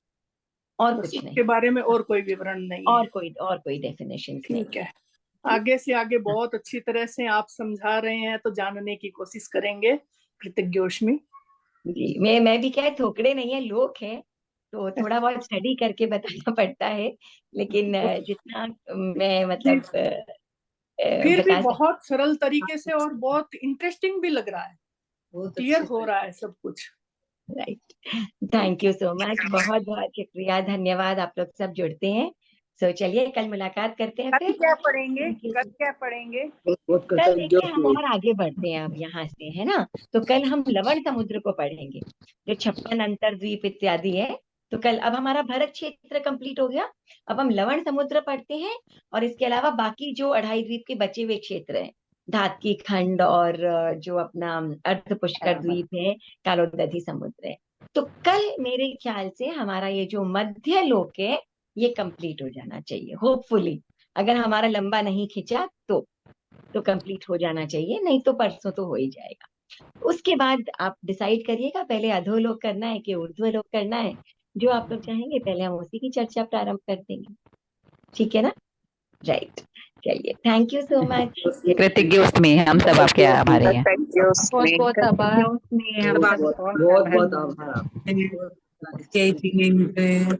और बस कुछ उसके नहीं। बारे में और कोई विवरण नहीं है। और कोई डेफिनेशन नहीं ठीक है, है। ठीक? आगे से आगे बहुत अच्छी तरह से आप समझा रहे हैं, तो जानने की कोशिश करेंगे। कृतज्ञोष्मि। जी, मैं भी क्या, थोकड़े नहीं है, लोग है, तो थोड़ा बहुत स्टडी करके बताना पड़ता है। लेकिन जितना मैं मतलब फिर भी बता सकती बहुत सरल तरीके से और बहुत इंटरेस्टिंग भी लग रहा है, हूँ। क्लियर हो रहा है सब कुछ। Right. Thank you so much, बहुत बहुत शुक्रिया, धन्यवाद। आप लोग सब जुड़ते हैं। सो चलिए, कल मुलाकात करते हैं कल फिर। क्या पढ़ेंगे? Thank you. कल क्या पढ़ेंगे? कल देखिए हम और आगे बढ़ते हैं अब यहाँ से, है ना। तो कल हम लवण समुद्र को पढ़ेंगे, जो 56 अंतर्द्वीप इत्यादि है। तो कल, अब हमारा भरत क्षेत्र कंप्लीट हो गया, अब हम लवण समुद्र पढ़ते हैं। और इसके अलावा बाकी जो 2.5 द्वीप के बचे हुए क्षेत्र हैं, धातकी खंड और जो अपना अर्ध पुष्कर द्वीप है, कालोदधी समुद्र है। तो कल मेरे ख्याल से हमारा ये जो मध्य लोक है, ये कंप्लीट हो जाना चाहिए, होपफुली। अगर हमारा लंबा नहीं खिंचा तो कंप्लीट हो जाना चाहिए, नहीं तो परसों तो हो ही जाएगा। उसके बाद आप डिसाइड करिएगा, पहले अधोलोक करना है कि ऊर्ध्वलोक करना है, जो आप लोग चाहेंगे, पहले हम उसी की चर्चा प्रारंभ कर देंगे। ठीक है ना। राइट। चलिए, थैंक यू सो मच। कृतज्ञोष्मि, हम सब आपके आभारी हैं। कृतज्ञोष्मि। बहुत आभार। बहुत बहुत आभार आपका। जय जिनेंद्र।